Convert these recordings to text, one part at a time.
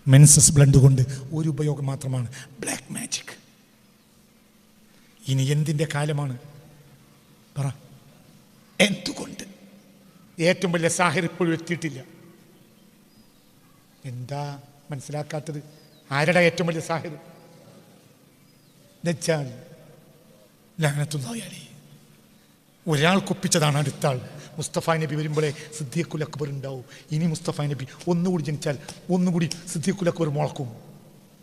Menses blood കൊണ്ട് ഒരു ഉപയോഗം മാത്രമാണ്, ബ്ലാക്ക് മാജിക്. ഇനി എന്തിൻ്റെ കാലമാണ് പറ? എന്തുകൊണ്ട്? ഏറ്റവും വലിയ സാഹിർ ഇപ്പോഴും എത്തിയിട്ടില്ല. എന്താ മനസ്സിലാക്കാത്തത്? ആരുടെ ഏറ്റവും വലിയ സാഹിർ? ദജ്ജാൽ ലഅനത്തുല്ലാഹി അലൈഹി. ഒരാൾക്കൊപ്പിച്ചതാണ് അടുത്ത ആൾ. മുസ്തഫ നബി വരുമ്പോഴേ സിദ്ദീഖുൽ അക്ബർ ഉണ്ടാവും. ഇനി മുസ്തഫ നബി ഒന്നുകൂടി ജനിച്ചാൽ ഒന്നുകൂടി സിദ്ദീഖുൽ അക്ബർ മുളക്കും.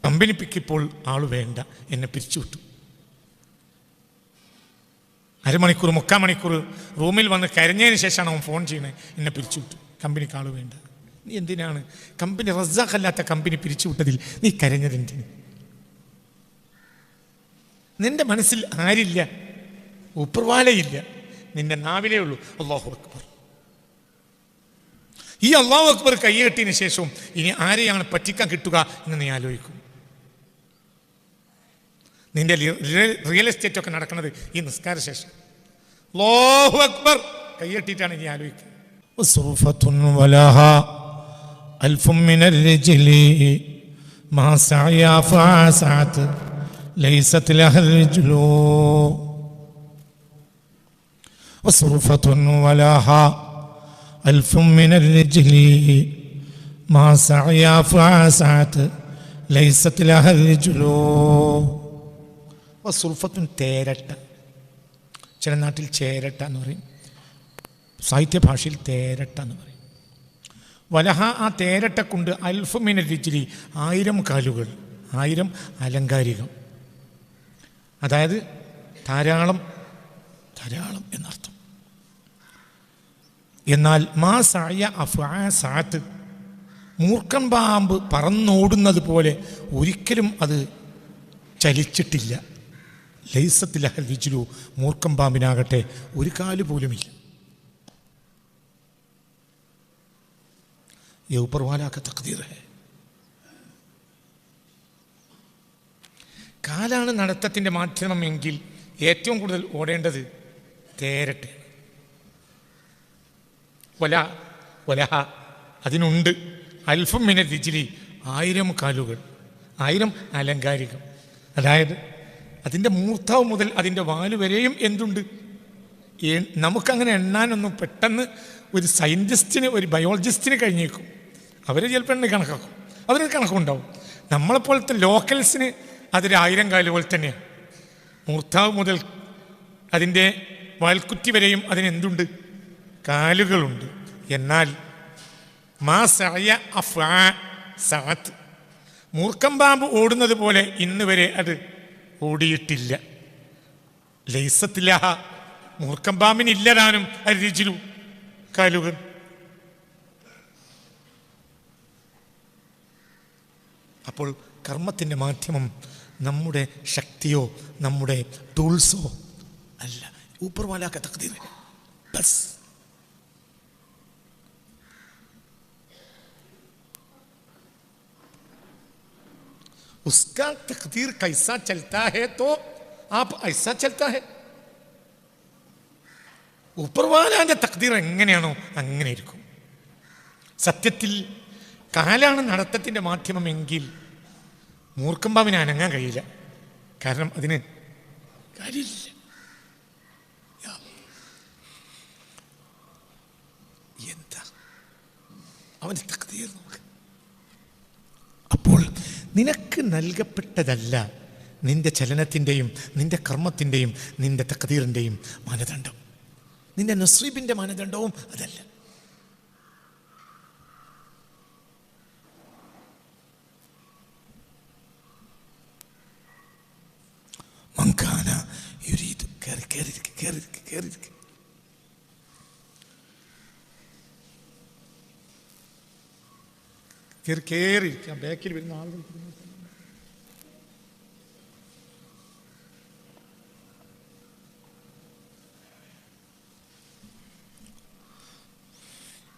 കമ്പനിപ്പിക്കിപ്പോൾ ആൾ വേണ്ട, എന്നെ പിരിച്ചുവിട്ടു. അരമണിക്കൂർ 3/4 മണിക്കൂർ റൂമിൽ വന്ന് കരഞ്ഞതിന് ശേഷമാണ് അവൻ ഫോൺ ചെയ്യുന്നത്, എന്നെ പിരിച്ചുവിട്ടു, കമ്പനിക്ക് ആൾ വേണ്ട. നീ എന്തിനാണ് കമ്പനി, റസാഖല്ലാത്ത കമ്പനി പിരിച്ചുവിട്ടതിൽ നീ കരഞ്ഞതെന്തിന്? നിന്റെ മനസ്സിൽ ആരില്ല, ഉപ്പർവാലയില്ല, നിന്റെ നാവിലേ ഉള്ളൂ അല്ലാഹു അക്ബർ. ഈ അല്ലാഹു അക്ബർ കൈകെട്ടിയതിന് ശേഷവും ഇനി ആരെയാണ് പറ്റിക്കാൻ കിട്ടുക എന്ന് നീ ആലോചിക്കും. നിന്റെ റിയൽ എസ്റ്റേറ്റ് ഒക്കെ നടക്കുന്നത് ഈ നിസ്കാര ശേഷം. അല്ലാഹു അക്ബർ കൈകെട്ടിയിട്ടാണ് നീ ആലോചിക്കുക. وصرفة ولها ألف من الرجل ما سعيا فعسعت ليست لها الرجل. وصرفة തേരട്ട, ചില നാട്ടിൽ ചേരട്ട എന്ന് പറയും, സാഹിത്യ ഭാഷയിൽ തേരട്ട എന്ന് പറയും. വലഹ, ആ തേരട്ടക്കുണ്ട് അൽഫ് മിനൽ റിജ്ലി, 1000 കാലുകൾ, 1000 അലങ്കാരികം. അതായത് ധാരാളം ധാരാളം എന്നർത്ഥം. എന്നാൽ മാ സഅയ അഫ്ആസാത്ത്, മൂർഖൻ പാമ്പ് പറന്നോടുന്നത് പോലെ ഒരിക്കലും അത് ചലിച്ചിട്ടില്ല. ലൈസത്ത് ലഹൽ റിജ്ലു, മൂർഖൻ പാമ്പിനാകട്ടെ ഒരു കാല് പോലുമില്ല. ये ऊपर वाला का तकदीर है. കാലാണ് നടത്തത്തിൻ്റെ മാധ്യമമെങ്കിൽ ഏറ്റവും കൂടുതൽ ഓടേണ്ടത് തേരട്ടെ. വലഹ, അതിനുണ്ട് അൽഫും മിനൽ റിജ്ലി, 1000 കാലുകൾ, 1000 അലങ്കാരികം. അതായത് അതിൻ്റെ മൂർധാവ് മുതൽ അതിൻ്റെ വാല് വരെയും എന്തുണ്ട്? നമുക്കങ്ങനെ എണ്ണാനൊന്നും പെട്ടെന്ന് ഒരു സയൻറ്റിസ്റ്റിന്, ഒരു ബയോളജിസ്റ്റിന് കഴിഞ്ഞേക്കും. അവർ ചിലപ്പോൾ എണ്ണി കണക്കാക്കും, അവരത് കണക്കുണ്ടാവും. നമ്മളെപ്പോലത്തെ ലോക്കൽസിന് അതൊരു 1000 കാലുകൾ തന്നെയാണ്. മൂർധാവ് മുതൽ അതിൻ്റെ വാൽക്കുറ്റി വരെയും അതിനെന്തുണ്ട്? കാലുകളുണ്ട്. എന്നാൽ മാ സഅയ അഫ്ആസാത്ത്, മൂർഖൻ പാമ്പ് ഓടുന്നത് പോലെ ഇന്ന് വരെ അത് ഓടിയിട്ടില്ല. ലൈസത്ത് ലഹ, മൂർഖൻ പാമ്പിനില്ലതാനും അരിജിലു, കാലുകൾ. അപ്പോൾ കർമ്മത്തിൻ്റെ മാധ്യമം നമ്മുടെ ശക്തിയോ നമ്മുടെ ടൂൾസോ അല്ല, ऊपर वाला का तकदीर है बस. उसका तकदीर कैसा चलता है तो आप ऐसा चलता है. ऊपर वालाന്റെ തക്ദീർ എങ്ങനെയാണോ അങ്ങനെ ഇരിക്കും. സത്യത്തിൽ കാലാണ് നടത്തത്തിൻ്റെ മാധ്യമമെങ്കിൽ മൂർഖൻ പാമ്പിന് അനങ്ങാൻ കഴിയില്ല. കാരണം അതിന് കാര്യമില്ല. എന്താ അവൻ്റെ തക്ദീർ നോക്ക്. അപ്പോൾ നിനക്ക് നൽകപ്പെട്ടതല്ല നിന്റെ ചലനത്തിൻ്റെയും നിന്റെ കർമ്മത്തിൻ്റെയും നിന്റെ തക്ദീറിൻ്റെയും മാനദണ്ഡം. നിന്റെ നസീബിൻ്റെ മാനദണ്ഡവും അതല്ല. മങ്കാന യുരീദു, കേറിയിരിക്കുക. കേറിയിരിക്കാം. ബാക്കിൽ വരുന്ന ആളുകൾ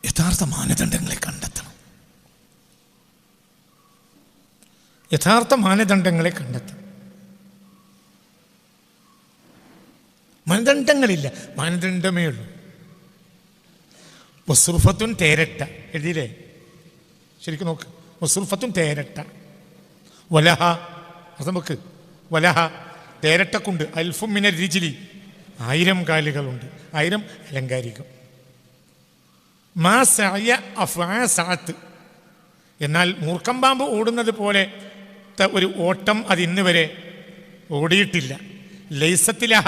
യഥാർത്ഥ മാനദണ്ഡങ്ങളെ കണ്ടെത്തണം. യഥാർത്ഥ മാനദണ്ഡങ്ങളെ കണ്ടെത്തണം. മാനദണ്ഡങ്ങളില്ല, മാനദണ്ഡമേ ഉള്ളൂ. വസ്റുഫത്തുൻ തേരട്ട എഴുതിയില്ലേ? ശരിക്കും നോക്ക്. വസുർഫത്തുൻ തേരട്ട, വലഹ അർത്ഥം വെക്ക്, വലഹ തേരട്ടക്കുണ്ട്, അൽഫും മിനർ റിജ്ലി 1000 കാലുകളുണ്ട്, 1000 അലങ്കാരികം. മാ സഅയ അഫ്ആ സഅത്ത്, എന്നാൽ മൂർഖം പാമ്പ് ഓടുന്നത് പോലെ ഒരു ഓട്ടം അത് ഇന്ന് വരെ ഓടിയിട്ടില്ല. ലൈസത്തിലഹ,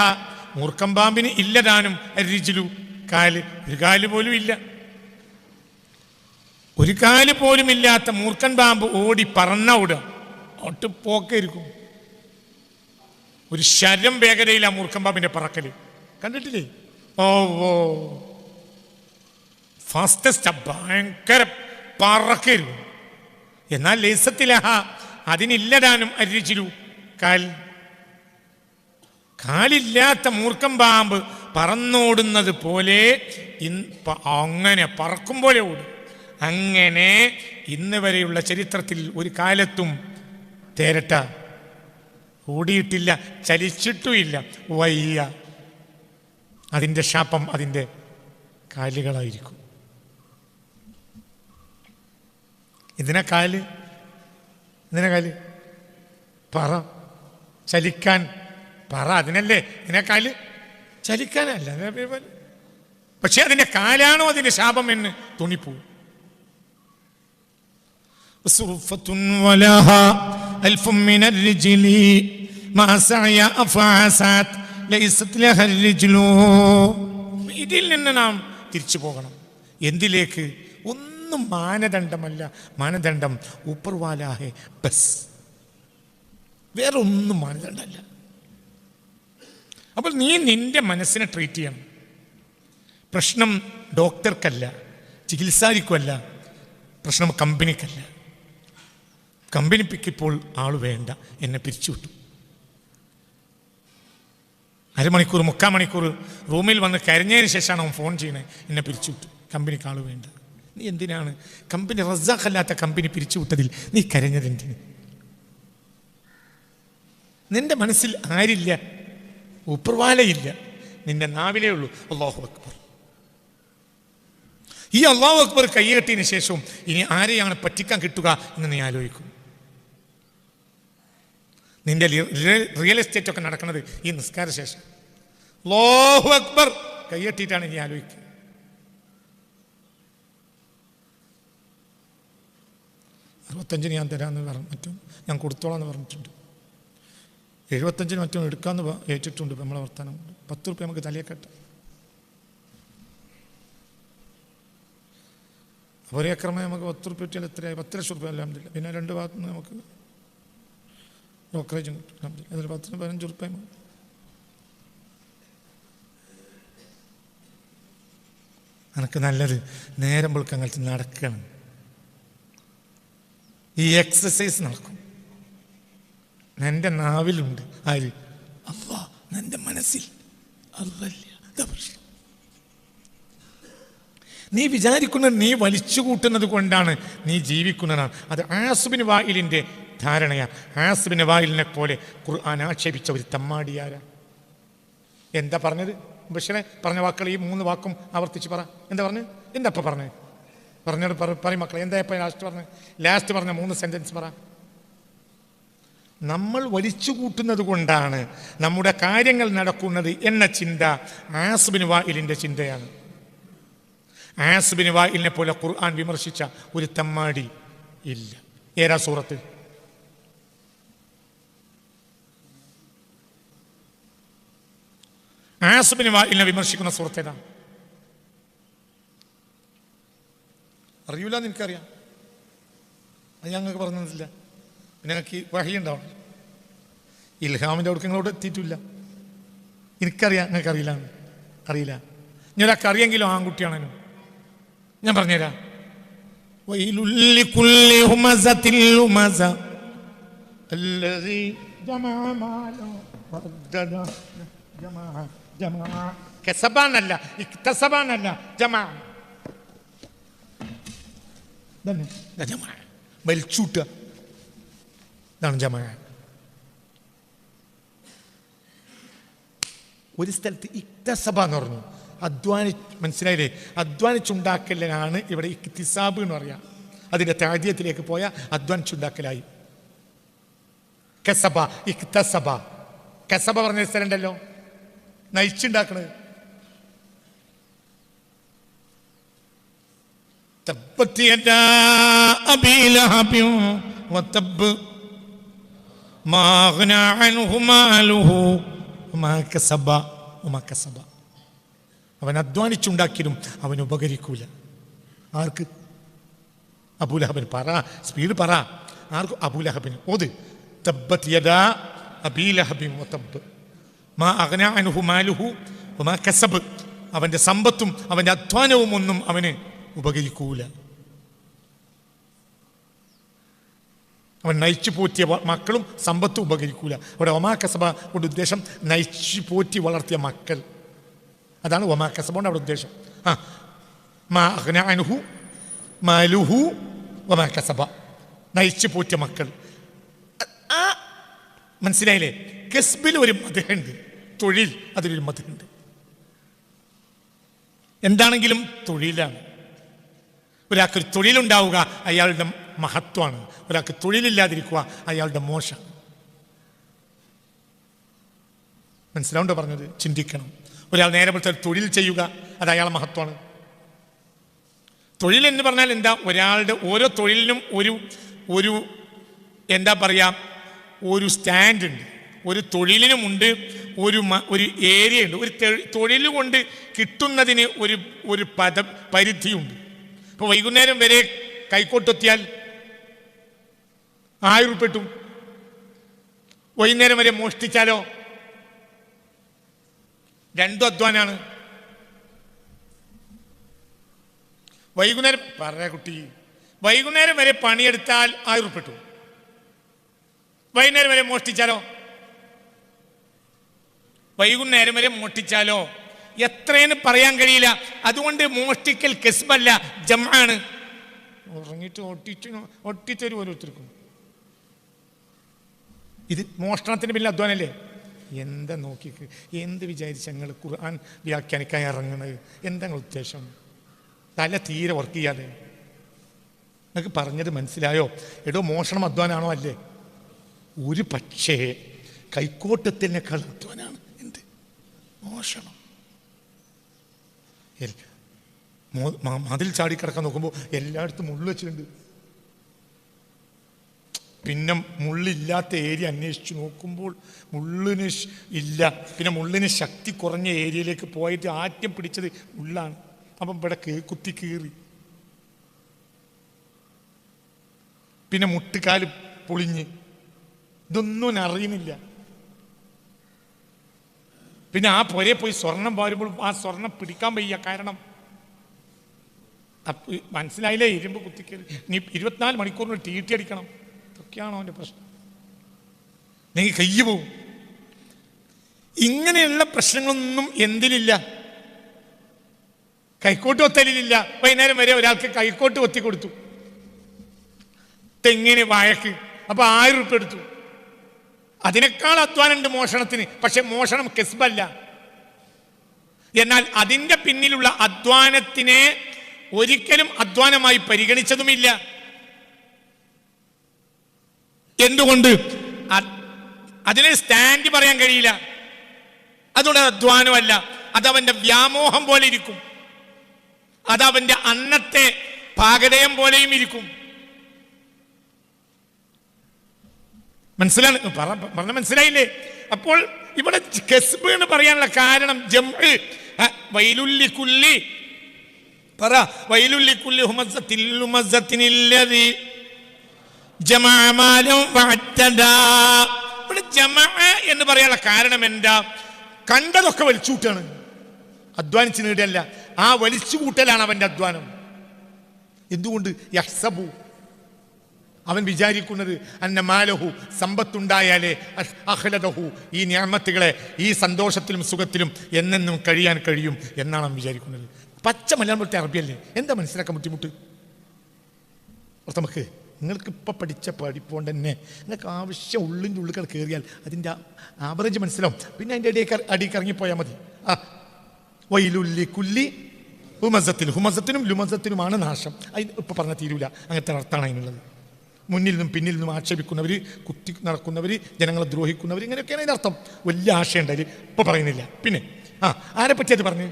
മൂർഖം പാമ്പിന് ഇല്ലതാനും റിജ്ലു, കാല്, ഒരു കാല് പോലും ഇല്ല. ഒരു കാല് പോലും ഇല്ലാത്ത മൂർഖൻ പാമ്പ് ഓടി പറന്ന ഓടുക, ഒട്ടുപോക്കായിരിക്കും. ഒരു ശരം വേഗതയില്ല മൂർഖൻ പാമ്പിന്റെ പറക്കല്, കണ്ടിട്ടില്ലേ? ഓ ഓ ഫാസ്റ്റസ്റ്റ്, ഭയങ്കര പറക്കരുത്. എന്നാൽ ലേസത്തിലഹ, അതിനില്ലതാനും അരിച്ചിരു, കാലില്ലാത്ത മൂർഖൻ പാമ്പ് പറന്നോടുന്നത് പോലെ അങ്ങനെ പറക്കും പോലെ ഓടും. അങ്ങനെ ഇന്ന് വരെയുള്ള ചരിത്രത്തിൽ ഒരു കാലത്തും തേരട്ട ഓടിയിട്ടില്ല, ചലിച്ചിട്ടുമില്ല. വയ്യ, അതിൻ്റെ ശാപം അതിൻ്റെ കാലുകളായിരിക്കും. ഇതിനെ കാല് പറ, ചലിക്കാൻ പറ, അതിനല്ലേ ഇതിനെ കാല്, ചലിക്കാനല്ല. പക്ഷെ അതിൻ്റെ കാലാണോ അതിൻ്റെ ശാപം എന്ന് തുണിപ്പോവും. ഇതിൽ നിന്ന് നാം തിരിച്ചു പോകണം. എന്തിലേക്ക്? ഒന്നും മാനദണ്ഡമല്ല. മാനദണ്ഡം ഊപ്പർവാലാഹെ ബസ്, വേറെ ഒന്നും മാനദണ്ഡമല്ല. അപ്പോൾ നീ നിന്റെ മനസ്സിനെ ട്രീറ്റ് ചെയ്യണം. പ്രശ്നം ഡോക്ടർക്കല്ല, ചികിത്സാരിക്കുമല്ല, പ്രശ്നം കമ്പനിക്കല്ല. കമ്പനിപ്പിക്കിപ്പോൾ ആൾ വേണ്ട, എന്നെ പിരിച്ചുവിട്ടു. 1/2 മണിക്കൂർ 3/4 മണിക്കൂർ റൂമിൽ വന്ന് കരഞ്ഞതിന് ശേഷമാണ് അവൻ ഫോൺ ചെയ്യണേ, എന്നെ പിരിച്ചുവിട്ടു, കമ്പനിക്ക് ആൾ വേണ്ട. നീ എന്തിനാണ് കമ്പനി, റസാഖല്ലാത്ത കമ്പനി പിരിച്ചുവിട്ടതിൽ നീ കരഞ്ഞതെന്തിന്? നിന്റെ മനസ്സിൽ ആരില്ല, ഉപ്പർവാലയില്ല, നിന്റെ നാവിലേ ഉള്ളൂ അല്ലാഹു അക്ബർ. ഈ അല്ലാഹു അക്ബർ കൈകെട്ടിയതിന് ശേഷവും ഇനി ആരെയാണ് പറ്റിക്കാൻ കിട്ടുക എന്ന് നീ ആലോചിക്കും. നിന്റെ റിയൽ എസ്റ്റേറ്റ് ഒക്കെ നടക്കുന്നത് ഈ നിസ്കാര ശേഷം. അല്ലാഹു അക്ബർ കൈകെട്ടിയിട്ടാണ് നീ ആലോചിക്കുക. $65 ഞാൻ തരാമെന്ന് പറഞ്ഞു, മറ്റും ഞാൻ കൊടുത്തോളാം എന്ന് പറഞ്ഞിട്ടുണ്ട്. 75 മറ്റും എടുക്കാമെന്ന് ഏറ്റിട്ടുണ്ട്. നമ്മളെ വർത്താനം $10 നമുക്ക് തലയെക്കെട്ടാം. ഒരേക്കറമേ നമുക്ക് $10 കിട്ടിയാൽ എത്രയായി? $10 ലക്ഷം അല്ലാമില്ല. പിന്നെ 2 ഭാഗത്തു നിന്ന് നമുക്ക് ബ്രോക്കറേജും കിട്ടും. അതിൽ $10-15 എനിക്ക് നല്ലത് നേരം വെളുക്കങ്ങലത്ത് നടക്കണം. ഈ എക്സസൈസ് നടക്കും. എൻ്റെ നാവിലുണ്ട് ആര്? അല്ലാ. എൻ്റെ മനസ്സിൽ അല്ലല്ല. നീ വിചാരിക്കുന്നത് നീ വലിച്ചു കൂട്ടുന്നത് കൊണ്ടാണ് നീ ജീവിക്കുന്നതാണ്. അത് ആസിബിന് വായിലിൻ്റെ ധാരണയാണ്. ആസിബിന് വായിലിനെ പോലെ ഖുർആൻ ആക്ഷേപിച്ച ഒരു തമ്മാടിയാരാ? എന്താ പറഞ്ഞത്? ബഷീറെ പറഞ്ഞ വാക്കുകൾ ഈ 3 വാക്കും ആവർത്തിച്ച് പറ. എന്താ പറഞ്ഞത്? എന്താ അപ്പം പറഞ്ഞത്? പറഞ്ഞത് പറയും മക്കളെ. എന്താ ഇപ്പം ലാസ്റ്റ് പറഞ്ഞ 3 സെൻറ്റൻസ് പറ. നമ്മൾ വലിച്ചു കൂട്ടുന്നത് കൊണ്ടാണ് നമ്മുടെ കാര്യങ്ങൾ നടക്കുന്നത് എന്ന ചിന്ത ആസിബിന് വായിലിൻ്റെ ചിന്തയാണ്. ആസിബിന് വായിലിനെ പോലെ ഖുർആൻ വിമർശിച്ച ഒരു തമ്മാടി ഇല്ല. ഏതാ സൂറത്ത്? ആസിബിന് വായിലിനെ വിമർശിക്കുന്ന സൂറത്ത് ഏതാ? അറിയൂല. എനിക്കറിയാം, അത് ഞങ്ങൾക്ക് പറഞ്ഞില്ല. പിന്നെ ഞങ്ങൾക്ക് വഹി ഉണ്ടാവണം. ഇൽഹാമിൻ്റെ അവിടെ നിങ്ങളോട് എത്തിയിട്ടില്ല. എനിക്കറിയാം, നിങ്ങൾക്ക് അറിയില്ല. ഞാനൊക്കെ അറിയെങ്കിലും ആൺകുട്ടിയാണേനും ഞാൻ പറഞ്ഞുതരാം. വലിച്ചൂട്ട, ഇതാണ് ജമാ. ഒരു സ്ഥലത്ത് ഇക്തസബ എന്ന് പറഞ്ഞു, മനസ്സിലായില്ലേ? അധ്വാനിച്ചുണ്ടാക്കലാണ് ഇവിടെ ഇക്തിസാബ് എന്ന് പറയാം. അതിൻ്റെ താദ്യത്തിലേക്ക് പോയാൽ അധ്വാനിച്ചുണ്ടാക്കലായി. കസബ ഇക്തസബ, കസബ പറഞ്ഞ സ്ഥലം ഉണ്ടല്ലോ, നയിച്ചുണ്ടാക്കണത്. തബ്ബത് യദാ അബീ ലഹബിൻ വതബ് മാ അഗ്നാ അൻഹു മാലുഹു വമാ കസബ വമാ കസബ. അവൻ അധ്വാനിച്ചുണ്ടാക്കിയതും അവൻ ഉപകരിക്കൂല. ആർക്ക്? അബൂലഹബിന്. പറ, സ്പീഡ് പറ. ആർക്കും? അബൂലഹബിന്. ഓത്. തബ്ബത് യദാ അബീ ലഹബിൻ വതബ് മാ അഗ്നാ അൻഹു മാലുഹു വമാ കസബ്. അവൻ്റെ സമ്പത്തും അവൻ്റെ അധ്വാനവും ഒന്നും അവന് ഉപകരിക്കൂല. അവൻ നയിച്ചു പോറ്റിയ മക്കളും സമ്പത്തും ഉപകരിക്കൂല. അവിടെ ഒമാ കസബ കൊണ്ട് ഉദ്ദേശം നയിച്ചു പോറ്റി വളർത്തിയ മക്കൾ. അതാണ് ഒമാ കസബ കൊണ്ട് അവിടെ ഉദ്ദേശം. മാ അഗ്നാ അൻഹു മാലുഹു വമാ കസബ, നയിച്ചു പോറ്റിയ മക്കൾ. മനസ്സിലായില്ലേ? കസ്ബിൽ ഒരു മദ്ഹുണ്ട്, തൊഴിൽ, അതിലൊരു മദ്ഹുണ്ട്. എന്താണെങ്കിലും തൊഴിലാണ്. ഒരാൾക്കൊരു തൊഴിലുണ്ടാവുക അയാളുടെ മഹത്വമാണ്. ഒരാൾക്ക് തൊഴിലില്ലാതിരിക്കുക അയാളുടെ മോശം. മനസ്സിലാവുണ്ടോ പറഞ്ഞത്? ചിന്തിക്കണം. ഒരാൾ നേരെ പോലത്തെ തൊഴിൽ ചെയ്യുക, അത് അയാളുടെ മഹത്വമാണ്. തൊഴിൽ എന്ന് പറഞ്ഞാൽ എന്താ? ഒരാളുടെ ഓരോ തൊഴിലിനും ഒരു എന്താ പറയുക, ഒരു സ്റ്റാൻഡ് ഉണ്ട്. ഒരു തൊഴിലിനുമുണ്ട് ഒരു ഏരിയ ഉണ്ട്. ഒരു തൊഴിൽ കൊണ്ട് കിട്ടുന്നതിന് ഒരു പരിധിയുണ്ട്. ഇപ്പോൾ വൈകുന്നേരം വരെ കൈക്കോട്ടെത്തിയാൽ 1000 രൂപ കിട്ടും. വൈകുന്നേരം വരെ മോഷ്ടിച്ചാലോ? രണ്ടും അധ്വാനാണ്. വൈകുന്നേരം പറയാ കുട്ടി, വൈകുന്നേരം വരെ പണിയെടുത്താൽ 1000 രൂപ കിട്ടും. വൈകുന്നേരം വരെ മോഷ്ടിച്ചാലോ? വൈകുന്നേരം വരെ മോഷ്ടിച്ചാലോ എത്രയെന്ന് പറയാൻ കഴിയില്ല. അതുകൊണ്ട് മോഷ്ടിക്കൽ കസ്ബല്ല, ജംആണ്. ഉറങ്ങിയിട്ട് ഒട്ടിച്ചൊരു ഓരോരുത്തർക്കും ഇത് മോഷണത്തിന് പിന്നെ അധ്വാനല്ലേ? എന്താ നോക്കിക്ക്, എന്ത് വിചാരിച്ച ഞങ്ങൾ ഖുർആൻ വ്യാഖ്യാനിക്കാൻ ഇറങ്ങണത്? എന്താ ഉദ്ദേശം? തല തീരെ വർക്ക് ചെയ്യാതെ. നിങ്ങൾക്ക് പറഞ്ഞത് മനസ്സിലായോ? എടോ, മോഷണം അധ്വാനാണോ? അല്ലേ? ഒരു പക്ഷേ കൈക്കോട്ടത്തിനേക്കാൾ അധ്വാനാണ് എന്ത്? മോഷണം. മതിൽ ചാടിക്കിടക്കാൻ നോക്കുമ്പോൾ എല്ലായിടത്തും മുള്ളു വെച്ചിട്ടുണ്ട്. പിന്നെ മുള്ളില്ലാത്ത ഏരിയ അന്വേഷിച്ച് നോക്കുമ്പോൾ മുള്ളിന് ഇല്ല. പിന്നെ മുള്ളിന് ശക്തി കുറഞ്ഞ ഏരിയയിലേക്ക് പോയിട്ട് ആദ്യം പിടിച്ചത് മുള്ളാണ്. അപ്പം ഇവിടെ കുത്തി കീറി. പിന്നെ മുട്ടുകാല് പൊളിഞ്ഞ്. ഇതൊന്നും അറിയുന്നില്ല. പിന്നെ ആ പുരയെ പോയി സ്വർണം വാരുമ്പോൾ ആ സ്വർണം പിടിക്കാൻ വയ്യ. കാരണം മനസ്സിലായില്ലേ? ഇരുമ്പ് കുത്തിക്കയറി. നീ 24 മണിക്കൂറിന് ടീറ്റി അടിക്കണം. ഇതൊക്കെയാണോ അവൻ്റെ പ്രശ്നം? നിങ്ങൾ കയ്യ് പോവും. ഇങ്ങനെയുള്ള പ്രശ്നങ്ങളൊന്നും എന്തിനില്ല? കൈക്കോട്ട് ഒത്തലില്ല. വൈകുന്നേരം വരെ ഒരാൾക്ക് കൈക്കോട്ട് ഒത്തി കൊടുത്തു, തെങ്ങിന് വാഴക്ക്. അപ്പൊ 1000 രൂപ എടുത്തു. അതിനേക്കാൾ അധ്വാനമുണ്ട് മോഷണത്തിന്. പക്ഷെ മോഷണം കസ്ബല്ല. എന്നാൽ അതിൻ്റെ പിന്നിലുള്ള അധ്വാനത്തിനെ ഒരിക്കലും അധ്വാനമായി പരിഗണിച്ചതുമില്ല. എന്തുകൊണ്ട്? അതിനെ സ്റ്റാൻഡ് പറയാൻ കഴിയില്ല. അതുകൊണ്ട് അധ്വാനമല്ല, അതവന്റെ വ്യാമോഹം പോലെ ഇരിക്കും. അതവന്റെ അന്നത്തെ പാകതയം പോലെയും ഇരിക്കും. പറഞ്ഞ മനസ്സിലായില്ലേ? അപ്പോൾ ഇവിടെ കസ്ബ് എന്ന് പറയാനുള്ള കാരണം ജംഅ്. വൈലുല്ലി കുല്ലി പറ, വൈലുല്ലി കുല്ലി ഹുമസത്തിൽ ലുമസത്തിനില്ലദി ജമഅ മാലൻ വഅദ്ദദാ. ഇവിടെ ജമഅ എന്ന് പറയാനുള്ള കാരണം എന്താ? കണ്ടതൊക്കെ വലിച്ചുകൂട്ടാണ്. അധ്വാനിച്ച് നേടിയല്ല, ആ വലിച്ചു കൂട്ടലാണ് അവന്റെ അധ്വാനം. എന്തുകൊണ്ട്? യഹ്സബു, അവൻ വിചാരിക്കുന്നത് അന്ന മാലഹു, സമ്പത്തുണ്ടായാലേ അഖ്ലദഹു, ഈ നിഅമത്തുകളെ ഈ സന്തോഷത്തിലും സുഖത്തിലും എന്നെന്നും കഴിയാൻ കഴിയും എന്നാണ് അവൻ വിചാരിക്കുന്നത്. പച്ച മലയാളം പോലത്തെ അറബിയല്ലേ? എന്താ മനസ്സിലാക്കാൻ ബുദ്ധിമുട്ട്? നമുക്ക് നിങ്ങൾക്ക് ഇപ്പം പഠിച്ച പഠിപ്പോണ്ട് തന്നെ നിങ്ങൾക്ക് ആവശ്യം ഉള്ളിൻ്റെ ഉള്ളിൽ കയറിയാൽ അതിൻ്റെ ആവറേജ് മനസ്സിലാവും. പിന്നെ അതിൻ്റെ അടിയിൽ ഇറങ്ങിപ്പോയാൽ മതി. വൈലുല്ലി കുല്ലി ഹുമസത്തിനും ലുമസത്തിനുമാണ് നാശം. അതിന് ഇപ്പം പറഞ്ഞാൽ തീരൂല, അങ്ങനത്തെ അർത്ഥമാണ് അതിനുള്ളത്. മുന്നിൽ നിന്നും പിന്നിൽ നിന്നും ആക്ഷേപിക്കുന്നവർ, കുത്തി നടക്കുന്നവർ, ജനങ്ങളെ ദ്രോഹിക്കുന്നവർ, ഇങ്ങനെയൊക്കെയാണ് അതിൻ്റെ അർത്ഥം. വലിയ ആശയം ഉണ്ടായി, ഇപ്പം പറയുന്നില്ല. പിന്നെ ആരെ പറ്റി അത് പറഞ്ഞു?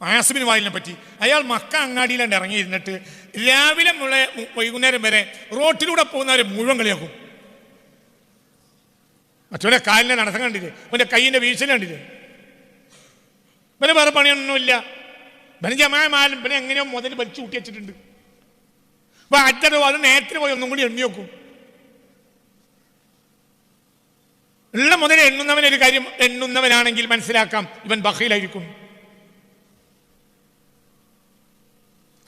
ആസിബിൻ വായിലിനെ പറ്റി. അയാൾ മക്ക അങ്ങാടിയിലാണ്ട് ഇറങ്ങിയിരുന്നിട്ട് രാവിലെ മുതൽ വൈകുന്നേരം വരെ റോട്ടിലൂടെ പോകുന്നവരെ മുഴുവൻ കളിയാക്കും. മറ്റവൻ്റെ കാലിനെ നടത്തം കണ്ടില്ലേ, അവൻ്റെ കയ്യിൻ്റെ വീഴ്ച കണ്ടില്ലേ? പിന്നെ വേറെ പണിയൊന്നുമില്ല. പിന്നെ ജമാലും പിന്നെ എങ്ങനെയോ മുതൽ വലിച്ചു കൂട്ടി വെച്ചിട്ടുണ്ട്. അപ്പൊ അറ്റോ അത് നേരത്തിന് പോയി ഒന്നും കൂടി എണ്ണി വെക്കും. ഉള്ള മുതൽ എണ്ണുന്നവനൊരു കാര്യം എണ്ണുന്നവനാണെങ്കിൽ മനസ്സിലാക്കാം ഇവൻ ബഖീലായിരിക്കും.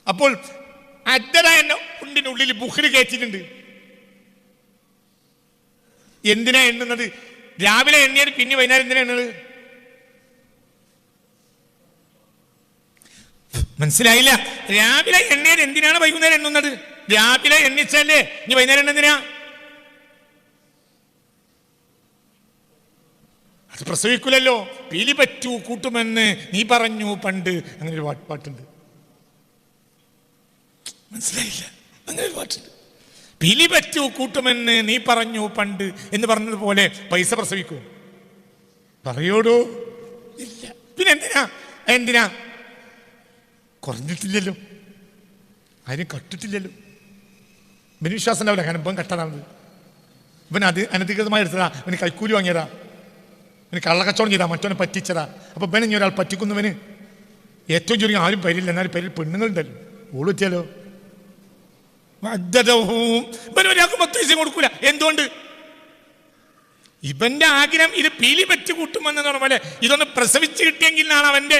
അപ്പോൾ അറ്ററ എന്ന ഉണ്ടിൻ്റെ ഉള്ളിൽ ബുഖിൽ കയറ്റിയിട്ടുണ്ട്. എന്തിനാ എണ്ണുന്നത്? രാവിലെ എണ്ണിയാൽ പിന്നെ വൈകുന്നേരം എന്തിനാ എണ്ണുന്നത്? മനസ്സിലായില്ല. രാവിലെ എണ്ണിയാൽ എന്തിനാണ് വൈകുന്നേരം എണ്ണുന്നത്? രാവിലെ എണ്ണിച്ചല്ലേ ഇനി വൈകുന്നേരം എണ്ണെന്തിനാ? അത് പ്രസവിക്കൂലല്ലോ. പീലി പറ്റൂ കൂട്ടുമെന്ന് നീ പറഞ്ഞു പണ്ട്, അങ്ങനെ ഒരു പാട്ടുണ്ട്. മനസ്സിലായില്ല? അങ്ങനെ ഒരു പാട്ടുണ്ട്. പീലി പറ്റൂ കൂട്ടുമെന്ന് നീ പറഞ്ഞു പണ്ട് എന്ന് പറഞ്ഞതുപോലെ പൈസ പ്രസവിക്കൂ? പറയോടോ ഇല്ല. പിന്നെ എന്തിനാ? കുറഞ്ഞിട്ടില്ലല്ലോ, ആരും കട്ടിട്ടില്ലല്ലോ. ഇവന് വിശ്വാസം ഉണ്ടാവില്ല, കാരണം ഇവൻ കട്ടതാണത്. ഇവൻ അത് അനധികൃതമായി എടുത്തതാ, ഇവന് കൈക്കൂലി വാങ്ങിയതാ, ഇവന് കള്ളക്കച്ചവടം ചെയ്താ, മറ്റവനെ പറ്റിച്ചതാ. അപ്പൊ ഇവൻ ഇനി ഒരാൾ പറ്റിക്കുന്നവന് ഏറ്റവും ചുരുങ്ങി ആരും പരില്ല, എന്നാലും പരിൽ പെണ്ണുങ്ങളുണ്ടല്ലോ, ഓള് പറ്റിയാലോ. ഇവനൊരാൾക്ക് 10 പൈസ കൊടുക്കൂല. എന്തുകൊണ്ട്? ഇവന്റെ ആഗ്രഹം ഇത് പീലി പറ്റി കൂട്ടുമെന്ന് പറഞ്ഞ ഇതൊന്ന് പ്രസവിച്ച് കിട്ടിയെങ്കിൽ എന്നാണ് അവന്റെ